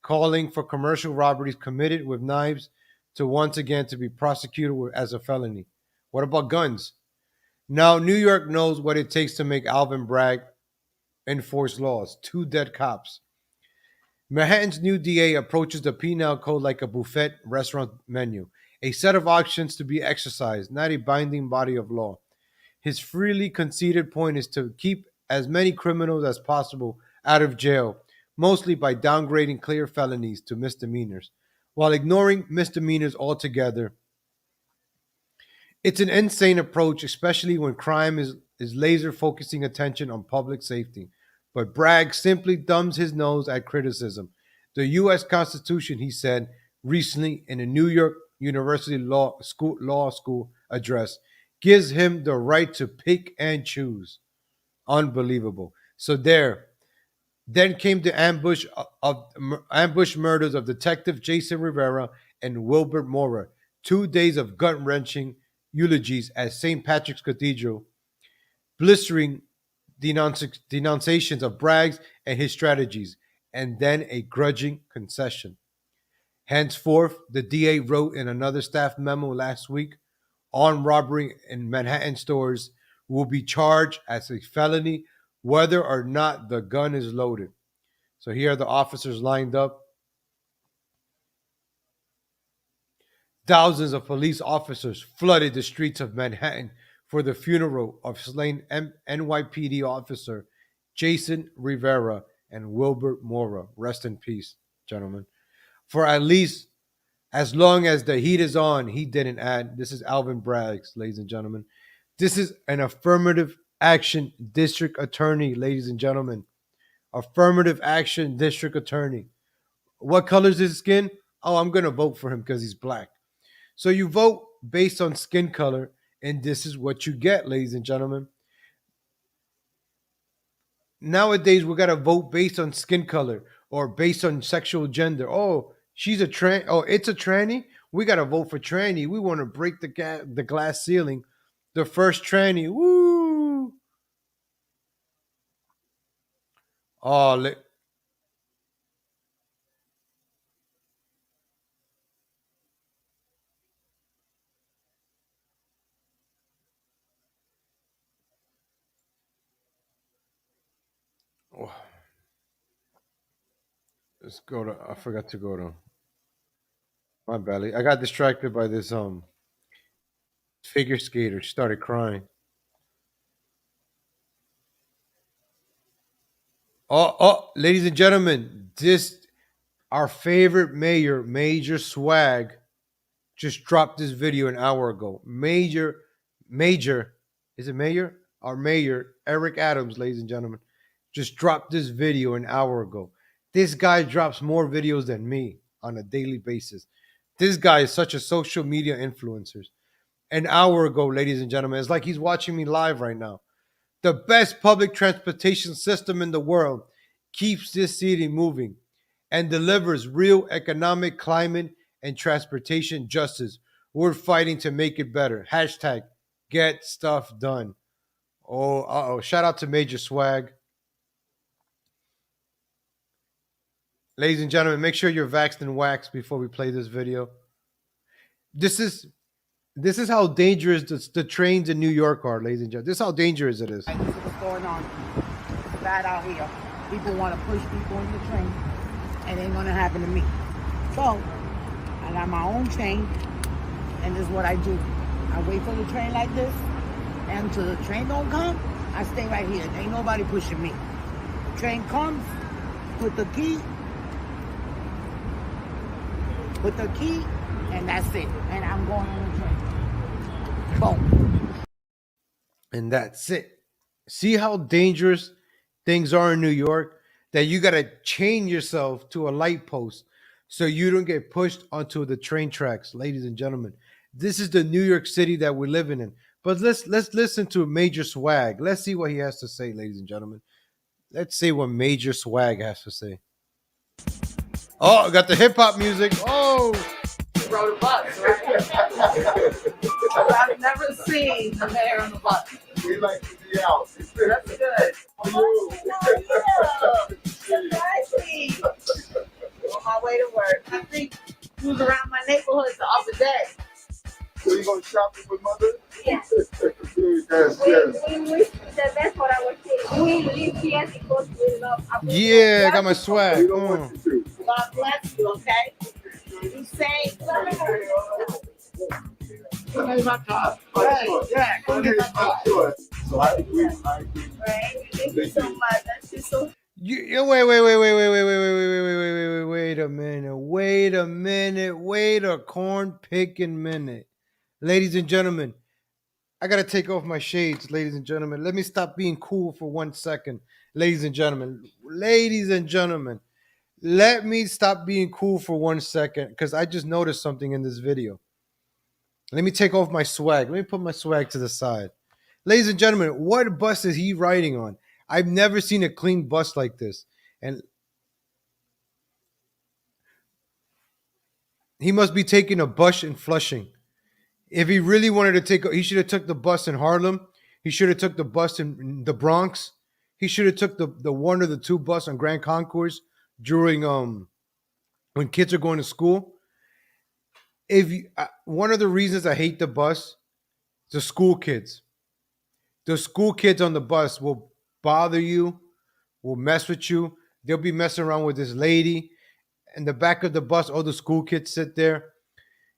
calling for commercial robberies committed with knives to once again to be prosecuted as a felony. What about guns? Now, New York knows what it takes to make Alvin Bragg enforce laws. 2 dead cops. Manhattan's new DA approaches the penal code like a buffet restaurant menu, a set of options to be exercised, not a binding body of law. His freely conceded point is to keep as many criminals as possible out of jail, mostly by downgrading clear felonies to misdemeanors, while ignoring misdemeanors altogether. It's an insane approach, especially when crime is laser focusing attention on public safety. But Bragg simply thumbs his nose at criticism. The U.S. Constitution, he said recently in a New York University law school address, gives him the right to pick and choose. Unbelievable. So then came the ambush murders of Detective Jason Rivera and Wilbert Mora. 2 days of gut-wrenching eulogies at St. Patrick's Cathedral, blistering denunciations of Braggs and his strategies, and then a grudging concession. Henceforth, the DA wrote in another staff memo last week, armed robbery in Manhattan stores will be charged as a felony whether or not the gun is loaded. So here are the officers lined up. Thousands of police officers flooded the streets of Manhattan for the funeral of slain NYPD officer Jason Rivera and Wilbert Mora. Rest in peace, gentlemen. For at least as long as the heat is on, he didn't add. This is Alvin Braggs, ladies and gentlemen. This is an affirmative action district attorney, ladies and gentlemen. Affirmative action district attorney. What color is his skin? Oh, I'm going to vote for him because he's black. So you vote based on skin color, and this is what you get, ladies and gentlemen. Nowadays, we got to vote based on skin color or based on sexual gender. Oh, she's a trans. Oh, it's a tranny. We got to vote for tranny. We want to break the glass ceiling. The first tranny. Woo! Oh, let's go to. I forgot to go to my belly. I got distracted by this figure skater. She started crying. Oh, ladies and gentlemen, our favorite mayor, Major Swag, just dropped this video an hour ago. Major, is it mayor? Our mayor, Eric Adams, ladies and gentlemen, just dropped this video an hour ago. This guy drops more videos than me on a daily basis. This guy is such a social media influencer. An hour ago, ladies and gentlemen, it's like he's watching me live right now. The best public transportation system in the world keeps this city moving and delivers real economic, climate, and transportation justice. We're fighting to make it better. Hashtag get stuff done. Oh, shout out to Major Swag. Ladies and gentlemen, make sure you're vaxxed and waxed before we play this video. This is how dangerous the trains in New York are, ladies and gentlemen. This is how dangerous it is. This is what's going on. It's bad out here. People want to push people in the train, and it ain't going to happen to me. So, I got my own train, and this is what I do. I wait for the train like this, and until the train don't come, I stay right here. Ain't nobody pushing me. Train comes, put the key, and that's it. And I'm going on the train. Boom. And that's it. See how dangerous things are in New York? That you got to chain yourself to a light post so you don't get pushed onto the train tracks, ladies and gentlemen. This is the New York City that we're living in. But let's listen to Major Swag. Let's see what he has to say, ladies and gentlemen. Let's see what Major Swag has to say. Oh, got the hip hop music. Oh, Rode a bus, right? I've never seen a mayor on the bus. We like to be out. That's good. Surprise me. On my way to work. I think he was around my neighborhood the other day. So you going shopping with mother? Yes. Yes, yes. That's what I was saying. Yeah, I got my swag. God bless you, okay? You say, yeah, go get my car. So I agree. Thank you so much. That's just so. Wait a minute. Wait a corn picking minute. Ladies and gentlemen, I got to take off my shades, ladies and gentlemen. Let me stop being cool for 1 second. Ladies and gentlemen, let me stop being cool for 1 second because I just noticed something in this video. Let me take off my swag. Let me put my swag to the side. Ladies and gentlemen, what bus is he riding on? I've never seen a clean bus like this. And he must be taking a bus in Flushing. If he really wanted to take, he should have took the bus in Harlem. He should have took the bus in the Bronx. He should have took the one or the two bus on Grand Concourse during when kids are going to school. If you, one of the reasons I hate the bus, the school kids. The school kids on the bus will bother you, will mess with you. They'll be messing around with this lady. In the back of the bus, all the school kids sit there.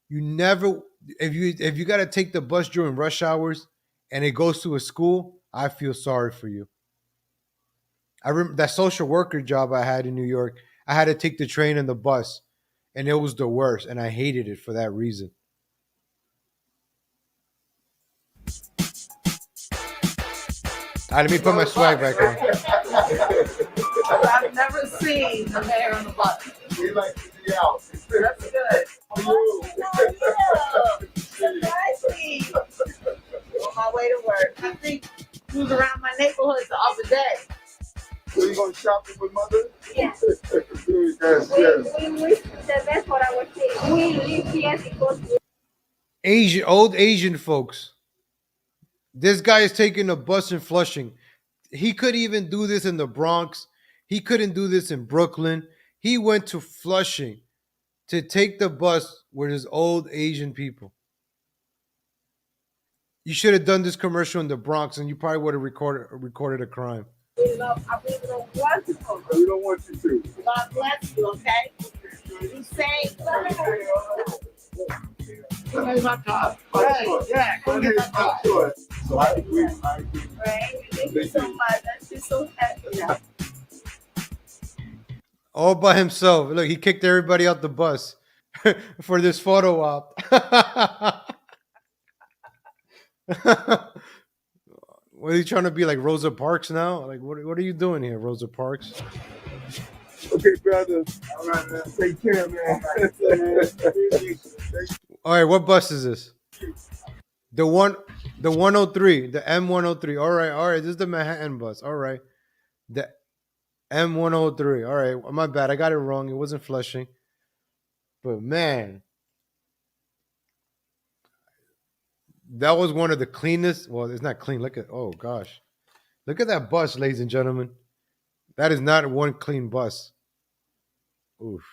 You never, if you got to take the bus during rush hours and it goes to a school, I feel sorry for you. I remember that social worker job I had in New York. I had to take the train and the bus, and it was the worst, and I hated it for that reason. All right, let me put my swag back on. I've never seen a mayor on the bus. We like to be out. That's good. Surprise me. On my way to work. I think he was around my neighborhood the other day. So you going shopping with mother? Yes. Yes. That's what I was saying. Old Asian folks. This guy is taking a bus in Flushing. He could even do this in the Bronx. He couldn't do this in Brooklyn. He went to Flushing to take the bus with his old Asian people. You should have done this commercial in the Bronx, and you probably would have recorded a crime. I really don't want to. We don't want you to. God bless you, okay? You say, Go my car. yeah, go get my car. So I agree. Thank you so much. That's just so happy now. All by himself. Look, he kicked everybody out the bus for this photo op. What are you trying to be, like Rosa Parks now? Like, what are you doing here, Rosa Parks? Okay, brother. All right, man. Take care, man. All right, what bus is this? The 103, the M103. All right. This is the Manhattan bus. All right. The M103. All right. My bad. I got it wrong. It wasn't Flushing. But man, that was one of the cleanest. Well, it's not clean. Look at, oh gosh. Look at that bus, ladies and gentlemen. That is not one clean bus. Oof.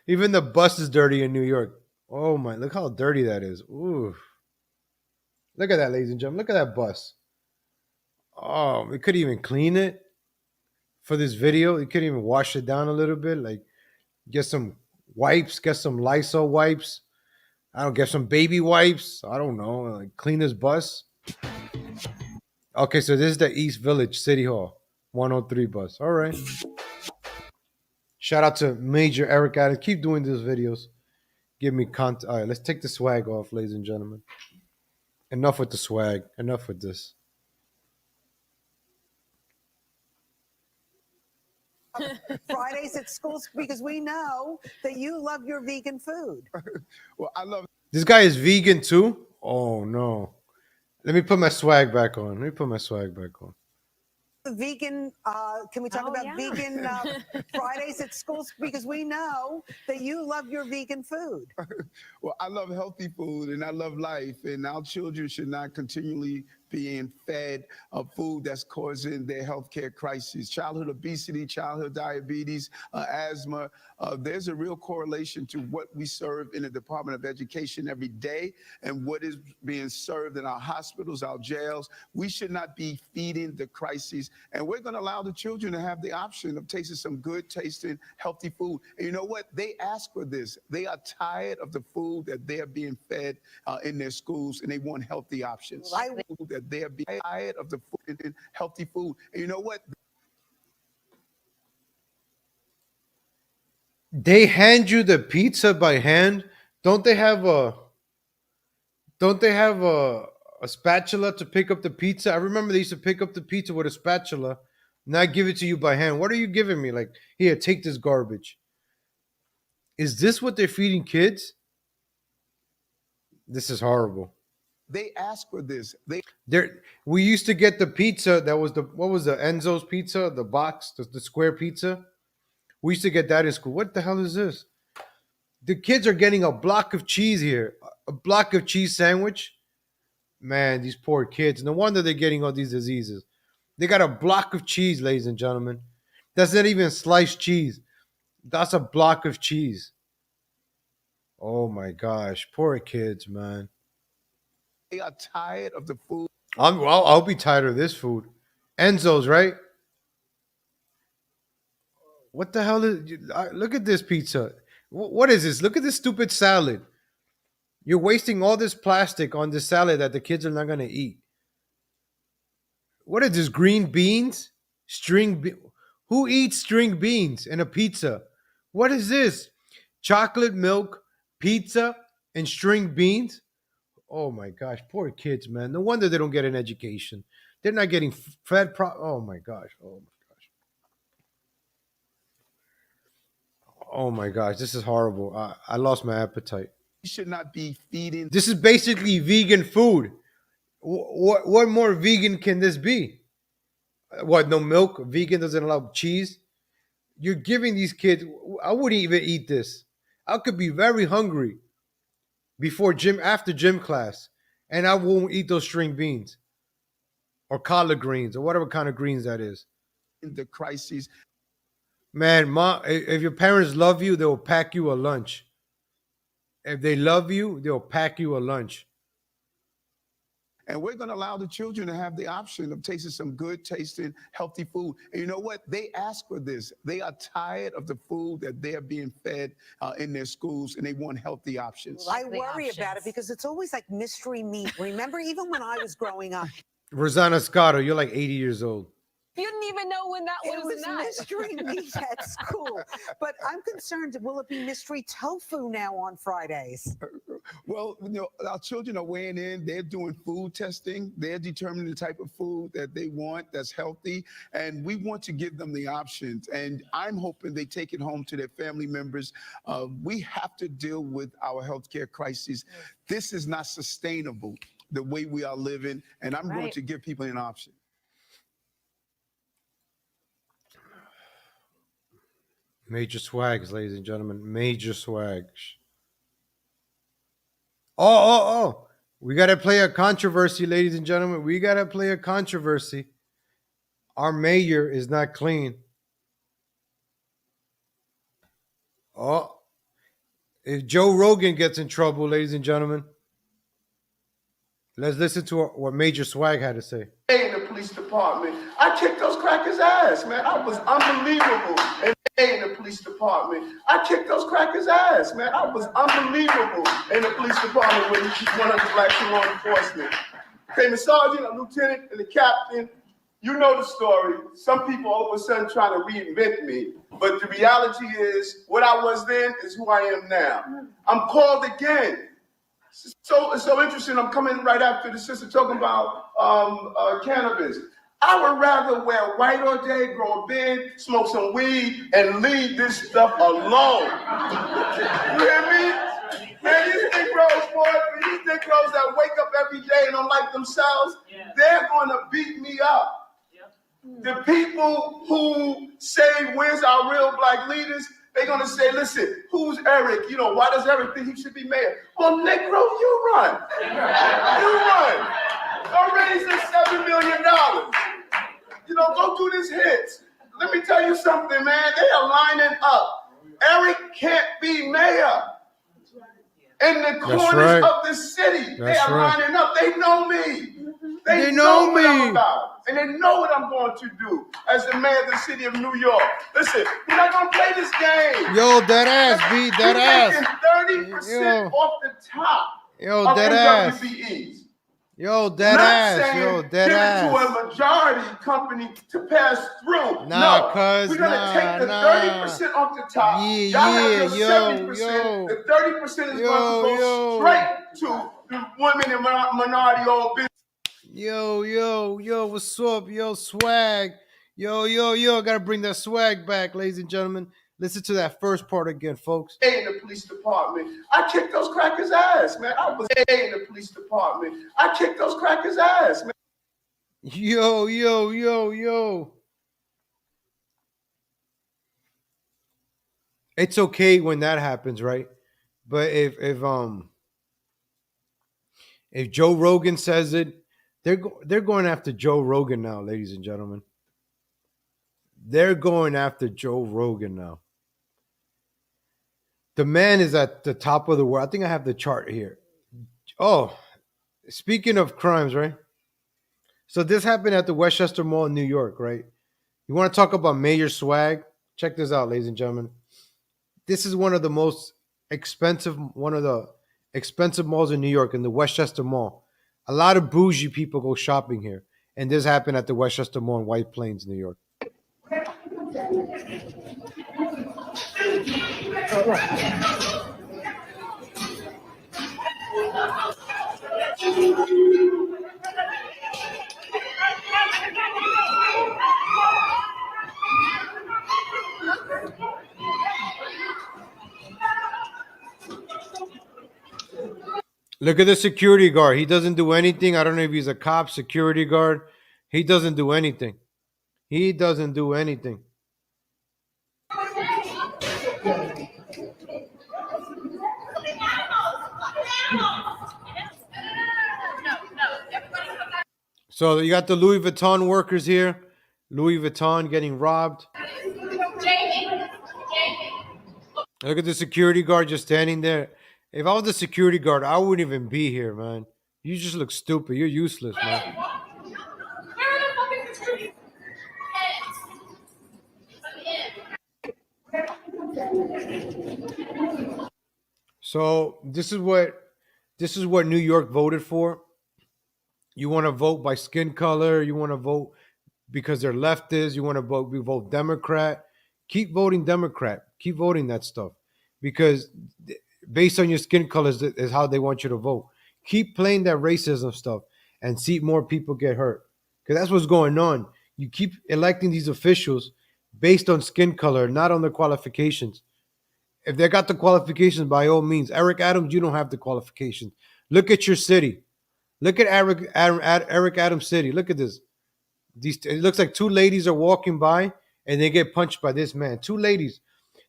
Even the bus is dirty in New York. Oh my, look how dirty that is. Oof. Look at that, ladies and gentlemen. Look at that bus. Oh, we couldn't even clean it for this video. You couldn't even wash it down a little bit. Like, get some wipes, get some Lysol wipes. I don't get some baby wipes. I don't know. Like, clean this bus. Okay, so this is the East Village City Hall 103 bus. All right. Shout out to Major Eric Adams. Keep doing these videos. Give me content. All right, let's take the swag off, ladies and gentlemen. Enough with the swag. Enough with this. Fridays at school because we know that you love your vegan food. Well, I love. This guy is vegan too? Oh, no. Let me put my swag back on. The vegan, can we talk about vegan Fridays at school because we know that you love your vegan food. Well, I love healthy food and I love life, and our children should not continually being fed food that's causing their healthcare crises. Childhood obesity, childhood diabetes, asthma. There's a real correlation to what we serve in the Department of Education every day and what is being served in our hospitals, our jails. We should not be feeding the crises. And we're going to allow the children to have the option of tasting some good tasting, healthy food. And you know what? They ask for this. They are tired of the food that they're being fed in their schools, and they want healthy options. That they're being tired of the food and healthy food. And you know what? They hand you the pizza by hand. Don't they have a spatula to pick up the pizza? I remember they used to pick up the pizza with a spatula, not give it to you by hand. What are you giving me? Like, here, take this garbage. Is this what they're feeding kids? This is horrible. They ask for this. We used to get the pizza that was what was the Enzo's pizza, the box, the square pizza. We used to get that in school. What the hell is this? The kids are getting a block of cheese here, a block of cheese sandwich. Man, these poor kids. No wonder they're getting all these diseases. They got a block of cheese, ladies and gentlemen. That's not even sliced cheese. That's a block of cheese. Oh my gosh, poor kids, man. They are tired of the food. I'll be tired of this food. Enzo's, right? What the hell is? Look at this pizza. What is this? Look at this stupid salad. You're wasting all this plastic on this salad that the kids are not going to eat. What is this? Green beans? Who eats string beans in a pizza? What is this? Chocolate milk, pizza, and string beans? Oh my gosh, poor kids, man. No wonder they don't get an education. They're not getting fed. Oh my gosh. Oh my gosh. Oh my gosh, this is horrible. I lost my appetite. You should not be feeding. This is basically vegan food. What more vegan can this be? What, no milk? Vegan doesn't allow cheese? You're giving these kids, I wouldn't even eat this. I could be very hungry after gym class, and I won't eat those string beans or collard greens or whatever kind of greens that is. In the crises. Man, Mom, if your parents love you, they'll pack you a lunch. If they love you, they'll pack you a lunch. And we're going to allow the children to have the option of tasting some good tasting, healthy food. And you know what? They ask for this. They are tired of the food that they're being fed in their schools, and they want healthy options. Well, I worry about it because it's always like mystery meat. Remember, even when I was growing up. Rosanna Scotto, you're like 80 years old. You didn't even know when that It was a nut. mystery meat at school. But I'm concerned, will it be mystery tofu now on Fridays? Well, you know, our children are weighing in. They're doing food testing. They're determining the type of food that they want that's healthy. And we want to give them the options. And I'm hoping they take it home to their family members. We have to deal with our healthcare crisis. This is not sustainable, the way we are living. And I'm going to give people an option. Major swags, ladies and gentlemen. Major swags. Oh. We got to play a controversy, ladies and gentlemen. We got to play a controversy. Our mayor is not clean. Oh. If Joe Rogan gets in trouble, ladies and gentlemen, let's listen to what Major Swag had to say. In the police department, I kicked those crackers' ass, man. I was unbelievable. And in the police department, I kicked those crackers' ass, man. I was unbelievable in the police department with 100 black law enforcement. Became a sergeant, a lieutenant, and a captain. You know the story. Some people all of a sudden trying to reinvent me, but the reality is what I was then is who I am now. I'm called again. So it's so interesting. I'm coming right after the sister talking about cannabis. I would rather wear white all day, grow a beard, smoke some weed, and leave this stuff alone. You hear me? Man, these Negroes, boy, these Negroes that wake up every day and don't like themselves, they're going to beat me up. The people who say, where's our real black leaders? They're going to say, listen, who's Eric? You know, why does Eric think he should be mayor? Well, Negro, you run. You run. Don't raise this $7 million. You know, go do this hits. Let me tell you something, man. They are lining up. Eric can't be mayor. In the corners of the city, they are lining up. They know me. They know what I'm about. And they know what I'm going to do as the mayor of the city of New York. Listen, we're not going to play this game. Yo, dead ass, B, dead ass. 30% off the top. Yo, of dead ass. MWBEs. Yo, dead ass. Yo, dead ass. Give it to a majority company to pass through. Nah, cuz, we're gonna take the 30% off the top. Y'all have your 70%. The 30% is going to go straight to the women and minority-owned business. Yo, what's up? Yo, swag. Yo, gotta bring that swag back, ladies and gentlemen. Listen to that first part again, folks. In the police department, I kicked those crackers' ass, man. I was in the police department. I kicked those crackers' ass, man. Yo. It's okay when that happens, right? But if Joe Rogan says it, they're going after Joe Rogan now, ladies and gentlemen. They're going after Joe Rogan now. The man is at the top of the world. I think I have the chart here. Oh, speaking of crimes, right? So this happened at the Westchester Mall in New York, right? You want to talk about major swag? Check this out, ladies and gentlemen. This is one of the expensive malls in New York, in the Westchester Mall. A lot of bougie people go shopping here. And this happened at the Westchester Mall in White Plains, New York. Look at the security guard. He doesn't do anything. I don't know if he's a cop, security guard. He doesn't do anything. He doesn't do anything. So you got the Louis Vuitton workers here. Louis Vuitton getting robbed. Look at the security guard just standing there. If I was the security guard, I wouldn't even be here, man. You just look stupid. You're useless, man. So this is what New York voted for. You want to vote by skin color. You want to vote because they're leftists. You want to vote Democrat. Keep voting Democrat. Keep voting that stuff. Because based on your skin colors is how they want you to vote. Keep playing that racism stuff and see more people get hurt. Because that's what's going on. You keep electing these officials based on skin color, not on their qualifications. If they got the qualifications, by all means. Eric Adams, you don't have the qualifications. Look at your city. Look at Eric Adams' city. Look at this. It looks like two ladies are walking by and they get punched by this man. Two ladies.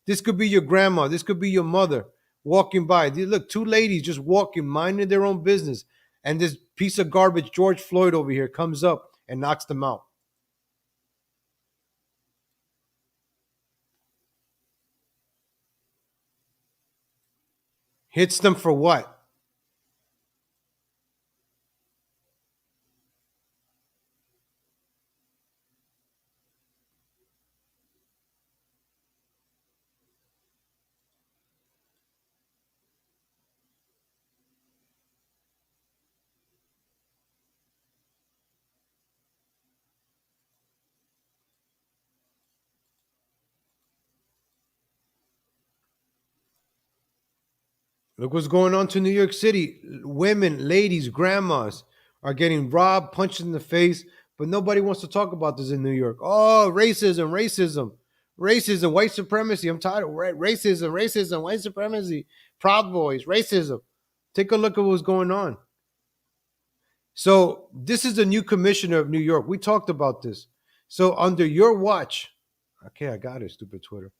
This could be your grandma. This could be your mother walking by. Look, two ladies just walking, minding their own business. And this piece of garbage, George Floyd over here, comes up and knocks them out. Hits them for what? Look what's going on to New York City. Women, ladies, grandmas are getting robbed, punched in the face, but nobody wants to talk about this in New York. Oh, racism, white supremacy. I'm tired of racism, white supremacy, Proud Boys, racism. Take a look at what's going on. So this is the new commissioner of New York. We talked about this. So under your watch, okay, I got it, stupid Twitter.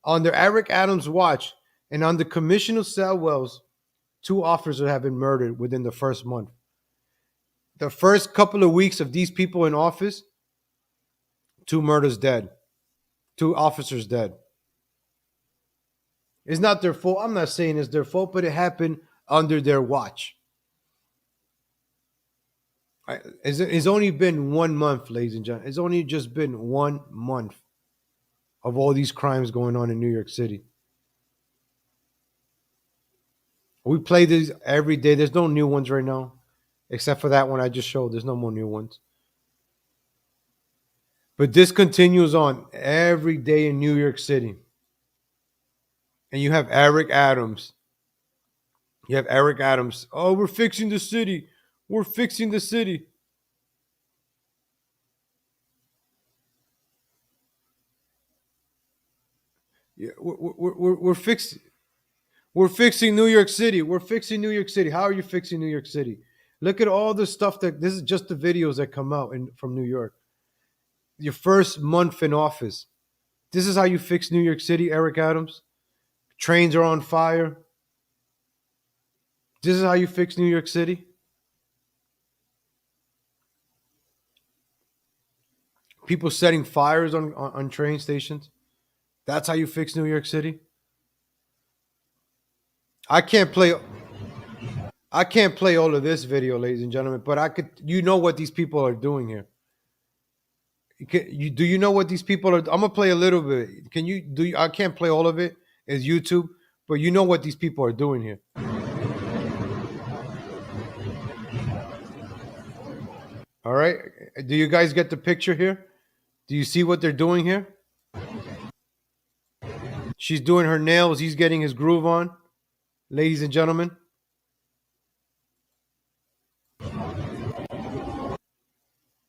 Under Eric Adams' watch, and under Commissioner Selwell's, 2 officers have been murdered within the first month. The first couple of weeks of these people in office, 2 murders dead, 2 officers dead. It's not their fault. I'm not saying it's their fault, but it happened under their watch. It's only been 1 month, ladies and gentlemen. It's only just been 1 month of all these crimes going on in New York City. We play these every day. There's no new ones right now, except for that one I just showed. There's no more new ones. But this continues on every day in New York City. And you have Eric Adams. Oh, we're fixing the city. We're fixing the city. Yeah, we're fixing. We're fixing New York City. We're fixing New York City. How are you fixing New York City? Look at all the stuff this is just the videos that come out from New York. Your first month in office. This is how you fix New York City, Eric Adams. Trains are on fire. This is how you fix New York City. People setting fires on train stations. That's how you fix New York City. I can't play all of this video, ladies and gentlemen, but I could. You know what these people are doing here. Do you know what these people are? I'm gonna play a little bit. Can you do? I can't play all of it. It's YouTube, but you know what these people are doing here. All right. Do you guys get the picture here? Do you see what they're doing here? She's doing her nails. He's getting his groove on. Ladies and gentlemen.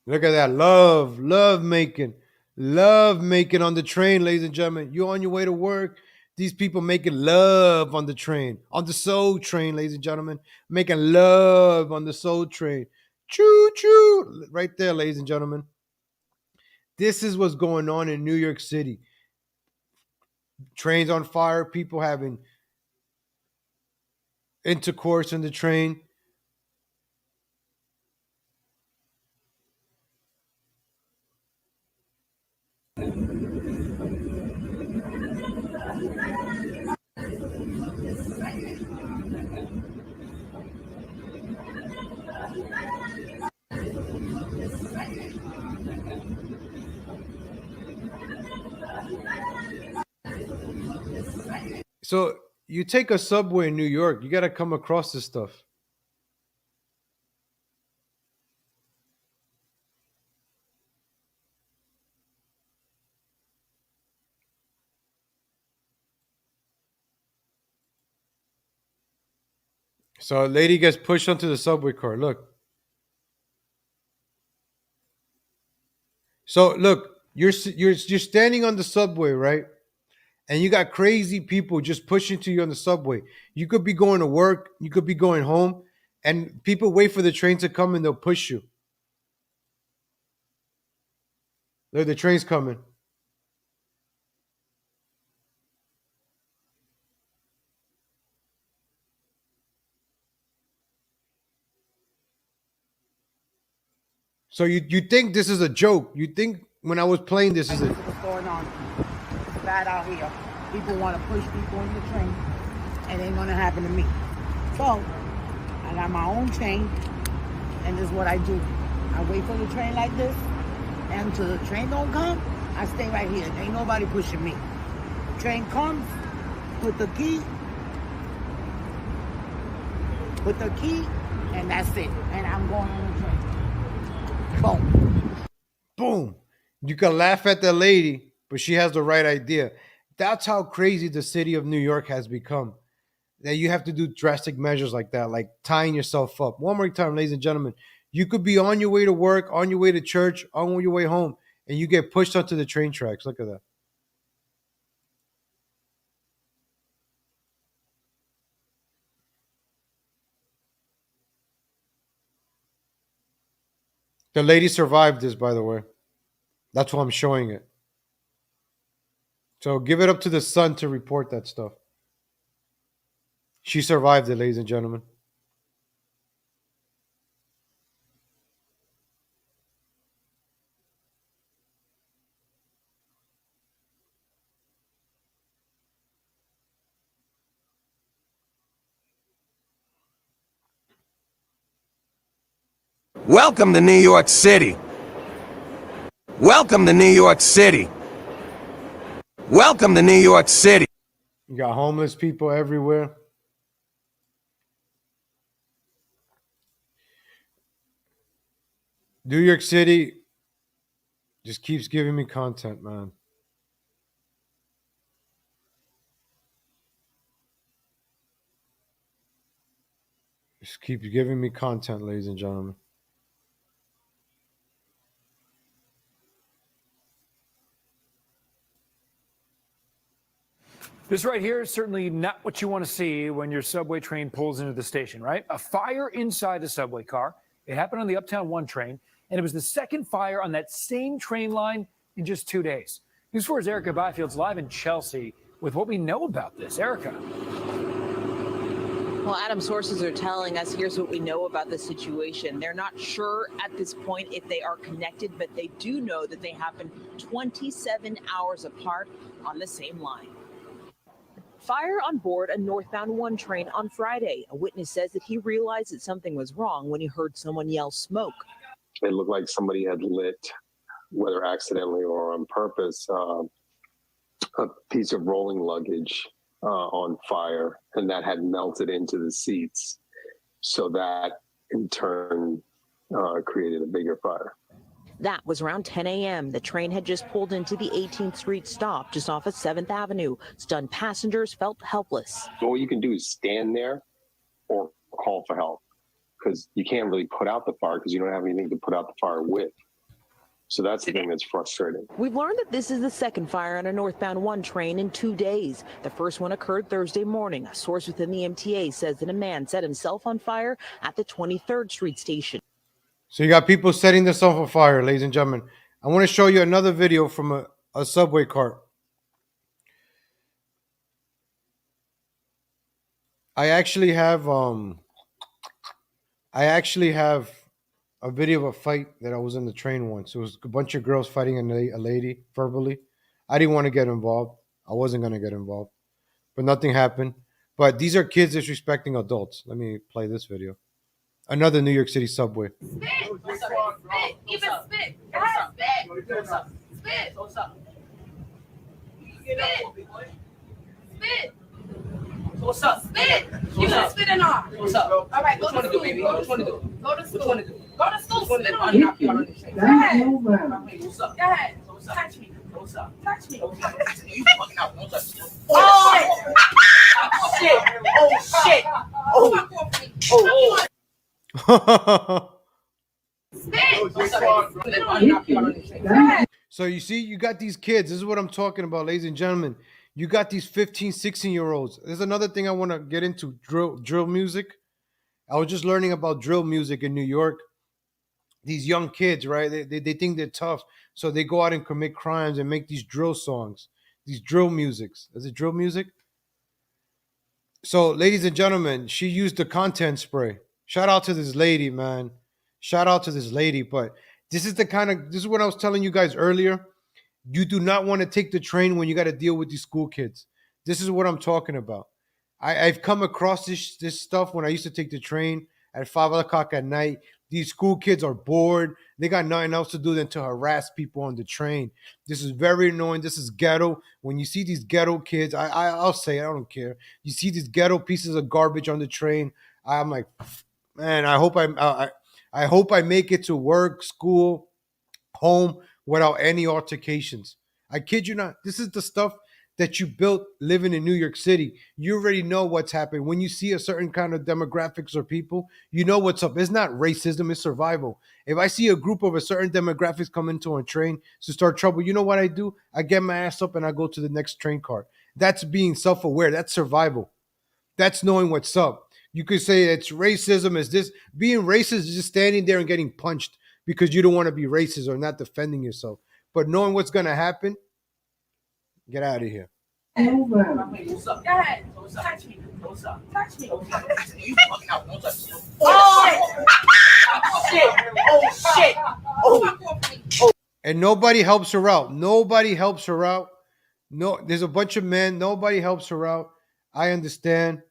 Look at that. Love making on the train, ladies and gentlemen. You're on your way to work. These people making love on the train. On the soul train, ladies and gentlemen. Making love on the soul train. Choo choo. Right there, ladies and gentlemen. This is what's going on in New York City. Trains on fire, people having intercourse in the train. So you take a subway in New York, you got to come across this stuff. So a lady gets pushed onto the subway car. Look. So look, you're standing on the subway, right? And you got crazy people just pushing to you on the subway. You could be going to work, you could be going home, and people wait for the train to come and they'll push you. Look, the train's coming. So you think this is a joke? You think when I was playing this is What's going on? It's bad out here. People want to push people in the train. It ain't gonna happen to me. So I got my own train, and this is what I do. I wait for the train like this, and until the train don't come, I stay right here. Ain't nobody pushing me. Train comes, put the key, and that's it. And I'm going on the train. Boom. Boom. You can laugh at the lady, but she has the right idea. That's how crazy the city of New York has become. That you have to do drastic measures like that, like tying yourself up. One more time, ladies and gentlemen. You could be on your way to work, on your way to church, on your way home, and you get pushed onto the train tracks. Look at that. The lady survived this, by the way. That's why I'm showing it. So give it up to the Sun to report that stuff. She survived it, ladies and gentlemen. Welcome to New York City. Welcome to New York City. Welcome to New York City. You got homeless people everywhere. New York City just keeps giving me content, man. Just keeps giving me content, ladies and gentlemen. This right here is certainly not what you want to see when your subway train pulls into the station, right? A fire inside a subway car. It happened on the Uptown 1 train, and it was the second fire on that same train line in just 2 days. News 4's Erica Byfield's live in Chelsea with what we know about this. Erica. Well, Adam, sources are telling us here's what we know about the situation. They're not sure at this point if they are connected, but they do know that they happened 27 hours apart on the same line. Fire on board a northbound 1 train on Friday. A witness says that he realized that something was wrong when he heard someone yell smoke. It looked like somebody had lit, whether accidentally or on purpose, a piece of rolling luggage on fire, and that had melted into the seats. So that in turn created a bigger fire. That was around 10 a.m. The train had just pulled into the 18th Street stop just off of 7th Avenue. Stunned passengers felt helpless. All you can do is stand there or call for help, because you can't really put out the fire because you don't have anything to put out the fire with. So that's the thing that's frustrating. We've learned that this is the second fire on a northbound 1 train in 2 days. The first one occurred Thursday morning. A source within the MTA says that a man set himself on fire at the 23rd Street station. So you got people setting themselves on fire, ladies and gentlemen. I want to show you another video from a subway cart. I actually have a video of a fight that I was in the train once. It was a bunch of girls fighting a lady verbally. I didn't want to get involved. I wasn't going to get involved, but nothing happened. But these are kids disrespecting adults. Let me play this video. Another New York City subway. Spit! What's up? Spit! Even spit! Guys, spit! What's up? Spit! What's up? Spit! Spit! What's up? Spit! You gonna spit or not? What's up? All right, go to school, baby. Which one to do? Go to school. Go to school. Spit on me. Go ahead. What's up? Go ahead. Touch me. What's up? Touch me. You fucking out. Don't touch me. Oh shit! Oh shit! Oh. So you see, you got these kids. This is what I'm talking about, ladies and gentlemen. You got these 15, 16-year-olds. There's another thing I want to get into, drill music. I was just learning about drill music in New York. These young kids, right? They think they're tough, so they go out and commit crimes and make these drill songs, these drill musics. Is it drill music? So, ladies and gentlemen, she used the content spray. Shout out to this lady, man. Shout out to this lady. But this is what I was telling you guys earlier. You do not want to take the train when you got to deal with these school kids. This is what I'm talking about. I've come across this stuff when I used to take the train at 5 o'clock at night. These school kids are bored. They got nothing else to do than to harass people on the train. This is very annoying. This is ghetto. When you see these ghetto kids, I'll say it, I don't care. You see these ghetto pieces of garbage on the train. I'm like, man, I hope I make it to work, school, home without any altercations. I kid you not. This is the stuff that you built living in New York City. You already know what's happening. When you see a certain kind of demographics or people, you know what's up. It's not racism, it's survival. If I see a group of a certain demographics come into a train to start trouble, you know what I do? I get my ass up and I go to the next train car. That's being self-aware. That's survival. That's knowing what's up. You could say it's racism. Is this being racist is just standing there and getting punched because you don't want to be racist or not defending yourself. But knowing what's going to happen, get out of here. What's up? Go ahead. Touch me. What's up? Touch me. You fucking out. Don't touch me. Oh shit! Oh shit! Oh. And nobody helps her out. Nobody helps her out. No, there's a bunch of men. Nobody helps her out. I understand.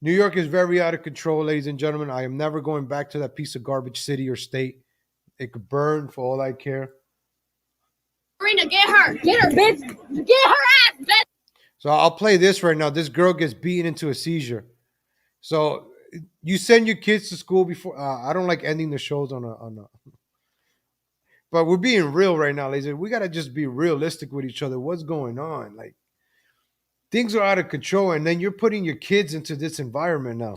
New York is very out of control, ladies and gentlemen. I am never going back to that piece of garbage city or state. It could burn for all I care. Serena, get her, bitch, get her ass, bitch. So I'll play this right now. This girl gets beaten into a seizure. So you send your kids to school before. I don't like ending the shows on a. But we're being real right now, ladies. We gotta just be realistic with each other. What's going on? Like, things are out of control, and then you're putting your kids into this environment now,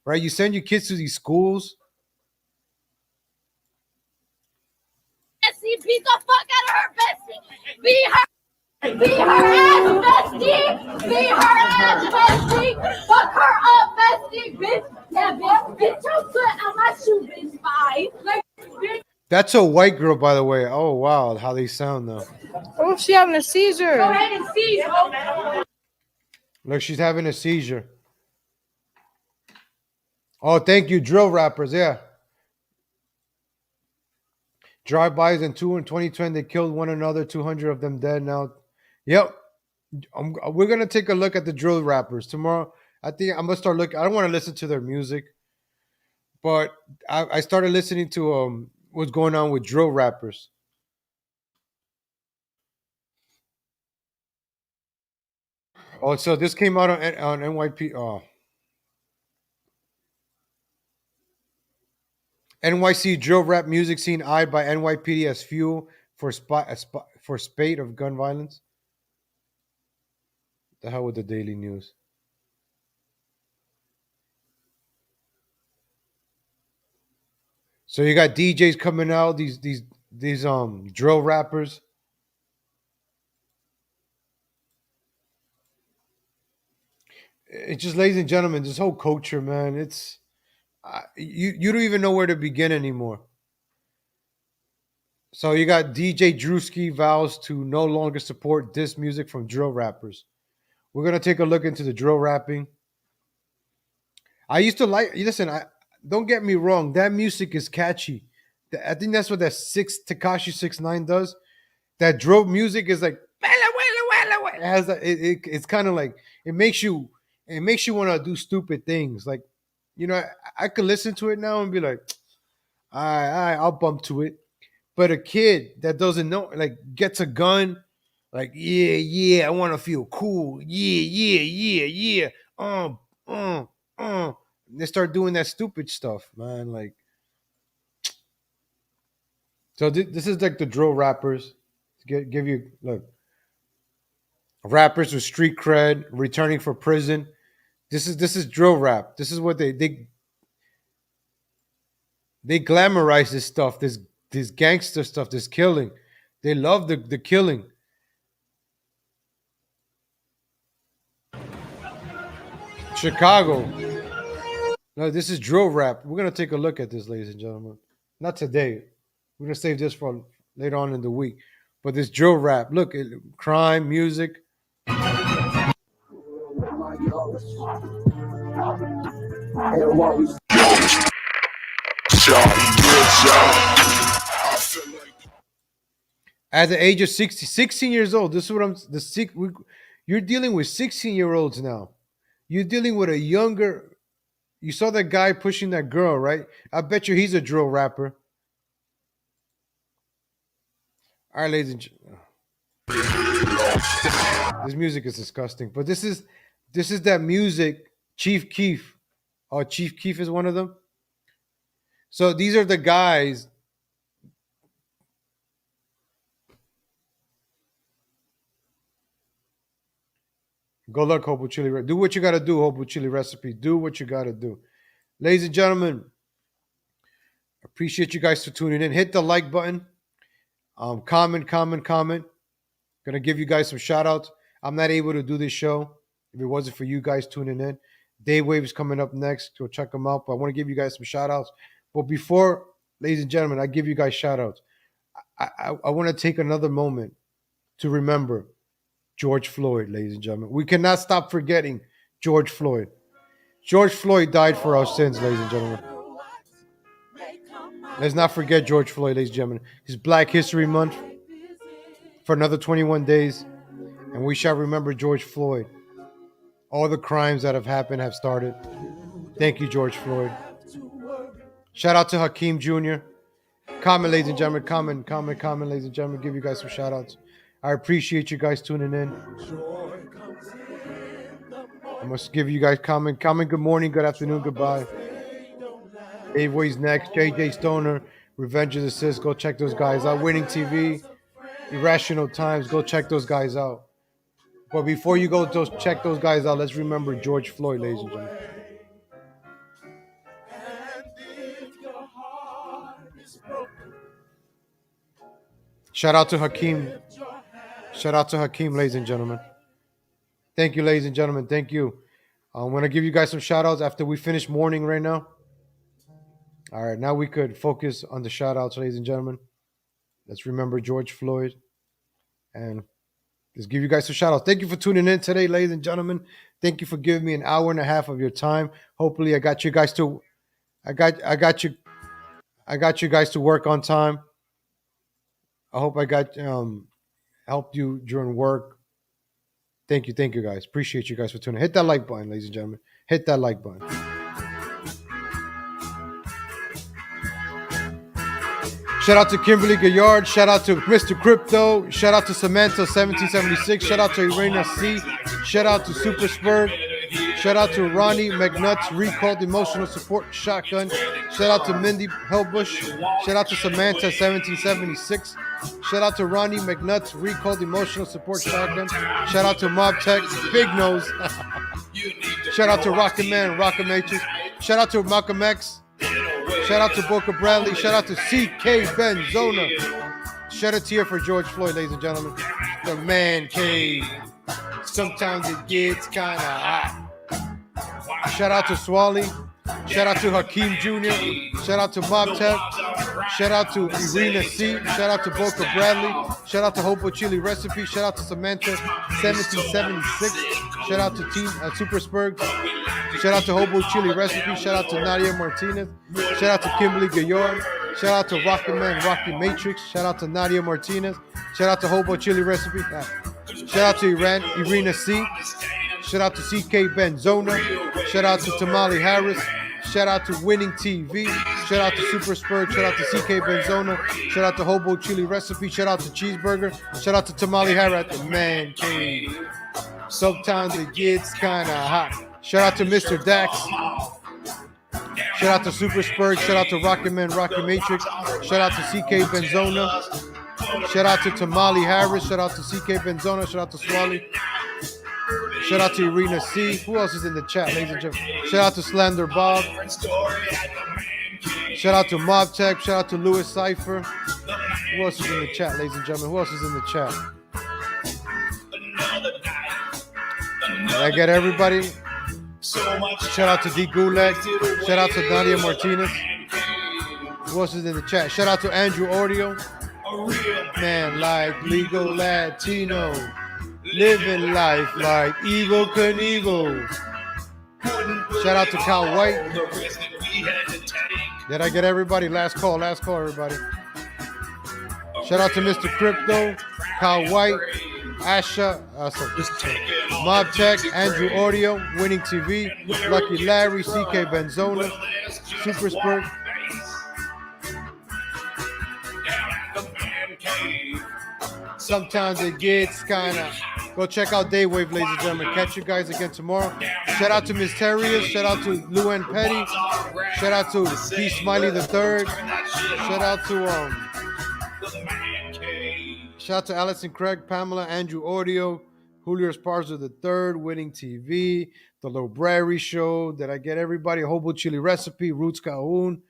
right? You send your kids to these schools. Bestie, beat the fuck out of her, bestie. Beat her ass, bestie. Beat her ass, bestie. Fuck her up, bestie, bitch. Yeah, bitch. Get your foot out my shoe, bitch. Bye. Like, bitch. That's a white girl, by the way. Oh, wow, how they sound, though. Oh, she having a seizure. Go ahead and seize. Look, she's having a seizure. Oh, thank you, drill rappers. Yeah. Drive-bys in 2020, they killed one another. 200 of them dead now. Yep. We're going to take a look at the drill rappers tomorrow. I think I'm going to start looking. I don't want to listen to their music, but I started listening to what's going on with drill rappers. Oh, so this came out on NYP. Oh. NYC drill rap music scene eyed by NYPD as fuel for spate of gun violence. The hell with the Daily News. So you got DJs coming out, these drill rappers. It's just, ladies and gentlemen, this whole culture, man, it's you don't even know where to begin anymore. So you got DJ Drewski vows to no longer support diss music from drill rappers. We're gonna take a look into the drill rapping. I used to listen. Don't get me wrong, that music is catchy. I think that's what that Tekashi 6ix9ine does. That drill music is like it has it's kind of like it makes you want to do stupid things. Like, you know, I could listen to it now and be like, all right, I'll bump to it. But a kid that doesn't know, like, gets a gun, like, yeah, I want to feel cool. Yeah. They start doing that stupid stuff, man. Like, so this is like the drill rappers. Give you, look, rappers with street cred returning from prison. This is drill rap. This is what they glamorize this stuff, this gangster stuff, this killing. They love the killing. Chicago. No, this is drill rap. We're gonna take a look at this, ladies and gentlemen. Not today. We're gonna save this for later on in the week. But this drill rap, look, crime, music. At the age of 16 years old, this is what you're dealing with 16-year-olds now. You're dealing with a younger. You saw that guy pushing that girl, right? I bet you he's a drill rapper. All right, ladies and gentlemen. This music is disgusting, but this is that music. Chief Keef. Oh, Chief Keef is one of them. So these are the guys. Good luck, Hobo Chili. Do what you got to do, Hobo Chili Recipe. Do what you got to do. Ladies and gentlemen, appreciate you guys for tuning in. Hit the like button. Comment. Going to give you guys some shout outs. I'm not able to do this show if it wasn't for you guys tuning in. Day Wave's coming up next. Go check them out. But I want to give you guys some shout outs. But before, ladies and gentlemen, I give you guys shout outs. I want to take another moment to remember George Floyd, ladies and gentlemen. We cannot stop forgetting George Floyd. George Floyd died for our sins, ladies and gentlemen. Let's not forget George Floyd, ladies and gentlemen. It's Black History Month for another 21 days, and we shall remember George Floyd. All the crimes that have happened have started. Thank you, George Floyd. Shout out to Hakeem Jr. Comment, ladies and gentlemen. Comment, ladies and gentlemen. Give you guys some shout outs. I appreciate you guys tuning in. I must give you guys comment. Good morning, good afternoon, goodbye. Dave Way's next. JJ Stoner, Revenge of the Sis. Go check those guys out. Winning TV, Irrational Times. Go check those guys out. But before you go check those guys out, let's remember George Floyd, ladies and gentlemen. Shout out to Hakeem. Shout out to Hakeem, ladies and gentlemen. Thank you, ladies and gentlemen. Thank you. I'm going to give you guys some shout outs after we finish mourning right now. All right, now we could focus on the shout outs, ladies and gentlemen. Let's remember George Floyd. And let's give you guys some shout outs. Thank you for tuning in today, ladies and gentlemen. Thank you for giving me an hour and a half of your time. Hopefully I got you guys to guys to work on time. I hope I got helped you during work. Thank you, guys. Appreciate you guys for tuning in. Hit that like button, ladies and gentlemen. Hit that like button. Shout out to Kimberly Gaillard. Shout out to Mr. Crypto. Shout out to Samantha 1776. Shout out to Irena C. Shout out to Super Spurg. Shout out to Ronnie McNuts, Recalled Emotional Support Shotgun. Shout out to Mindy Hellbush. Shout out to Samantha 1776. Shout out to Ronnie McNuts, Recalled Emotional Support Shotgun. Shout out to Mob Tech, Big Nose. Shout out to Rocket Man, Rocket Matrix. Shout out to Malcolm X. Shout out to Boca Bradley. Shout out to CK Benzona. Shed a tear for George Floyd, ladies and gentlemen. The man cave. Sometimes it gets kind of hot. Shout out to Swally. Shout out to Hakeem Jr. Shout out to Mob Tech. Shout out to Irena C. Shout out to Boca Bradley. Shout out to Hopo Chili Recipe. Shout out to Samantha 1776. Shout out to Team Super Spurgs. Shout out to Hobo Chili Recipe. Shout out to Nadia Martinez. Shout out to Kimberly Gaillard. Shout out to Rocket Man, Rocky Matrix. Shout out to Nadia Martinez. Shout out to Hobo Chili Recipe. Shout out to Irena C. Shout out to CK Benzona. Shout out to Tamale Harris. Shout out to Winning TV. Shout out to Super Spurge. Shout out to CK Benzona. Shout out to Hobo Chili Recipe. Shout out to Cheeseburger. Shout out to Tamale Harris at the Man Cave. Sometimes it gets kind of hot. Shout out to Mr. Dax. Shout out to Super Spurge. Shout out to Rocket Man, Rocky Matrix. Shout out to CK Benzona. Shout out to Tamale Harris. Shout out to CK Benzona. Shout out to Swally. Shout out to Irena C. Who else is in the chat, ladies and gentlemen? Shout out to Slander Bob. Shout out to Mob Tech. Shout out to Lewis Cypher. Who else is in the chat, ladies and gentlemen? Who else is in the chat? Did I get everybody? Shout out to D Gulag. Shout out to Nadia Martinez. Who else is in the chat? Shout out to Andrew Audio. Man, like legal Latino. Living life like Eagle Knievel. Shout out to Kyle White. Did I get everybody? Last call, everybody. Shout out to Mr. Crypto, Kyle White, Asha, Mob Tech, Andrew Audio, Winning TV, Lucky Larry, CK Benzona, Super Spurt. Sometimes it gets kind of. Go check out Daywave, ladies and gentlemen. Catch you guys again tomorrow. Shout out to Mysterious. Shout out to Luann Petty. Shout out to P. Smiley III. Shout out to Allison Craig, Pamela, Andrew Audio, Julio Esparza III, Winning TV, The Library Show. Did I get everybody? Hobo Chili Recipe, Roots Cahoon.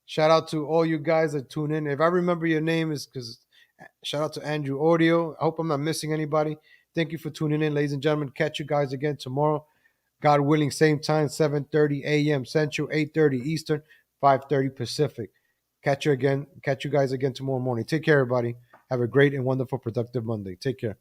Shout out to all you guys that tune in. If I remember your name, is because shout out to Andrew Audio. I hope I'm not missing anybody. Thank you for tuning in, ladies and gentlemen. Catch you guys again tomorrow. God willing, same time, 7:30 a.m. Central, 8:30 Eastern, 5:30 Pacific. Catch you guys again tomorrow morning. Take care, everybody. Have a great and wonderful, productive Monday. Take care.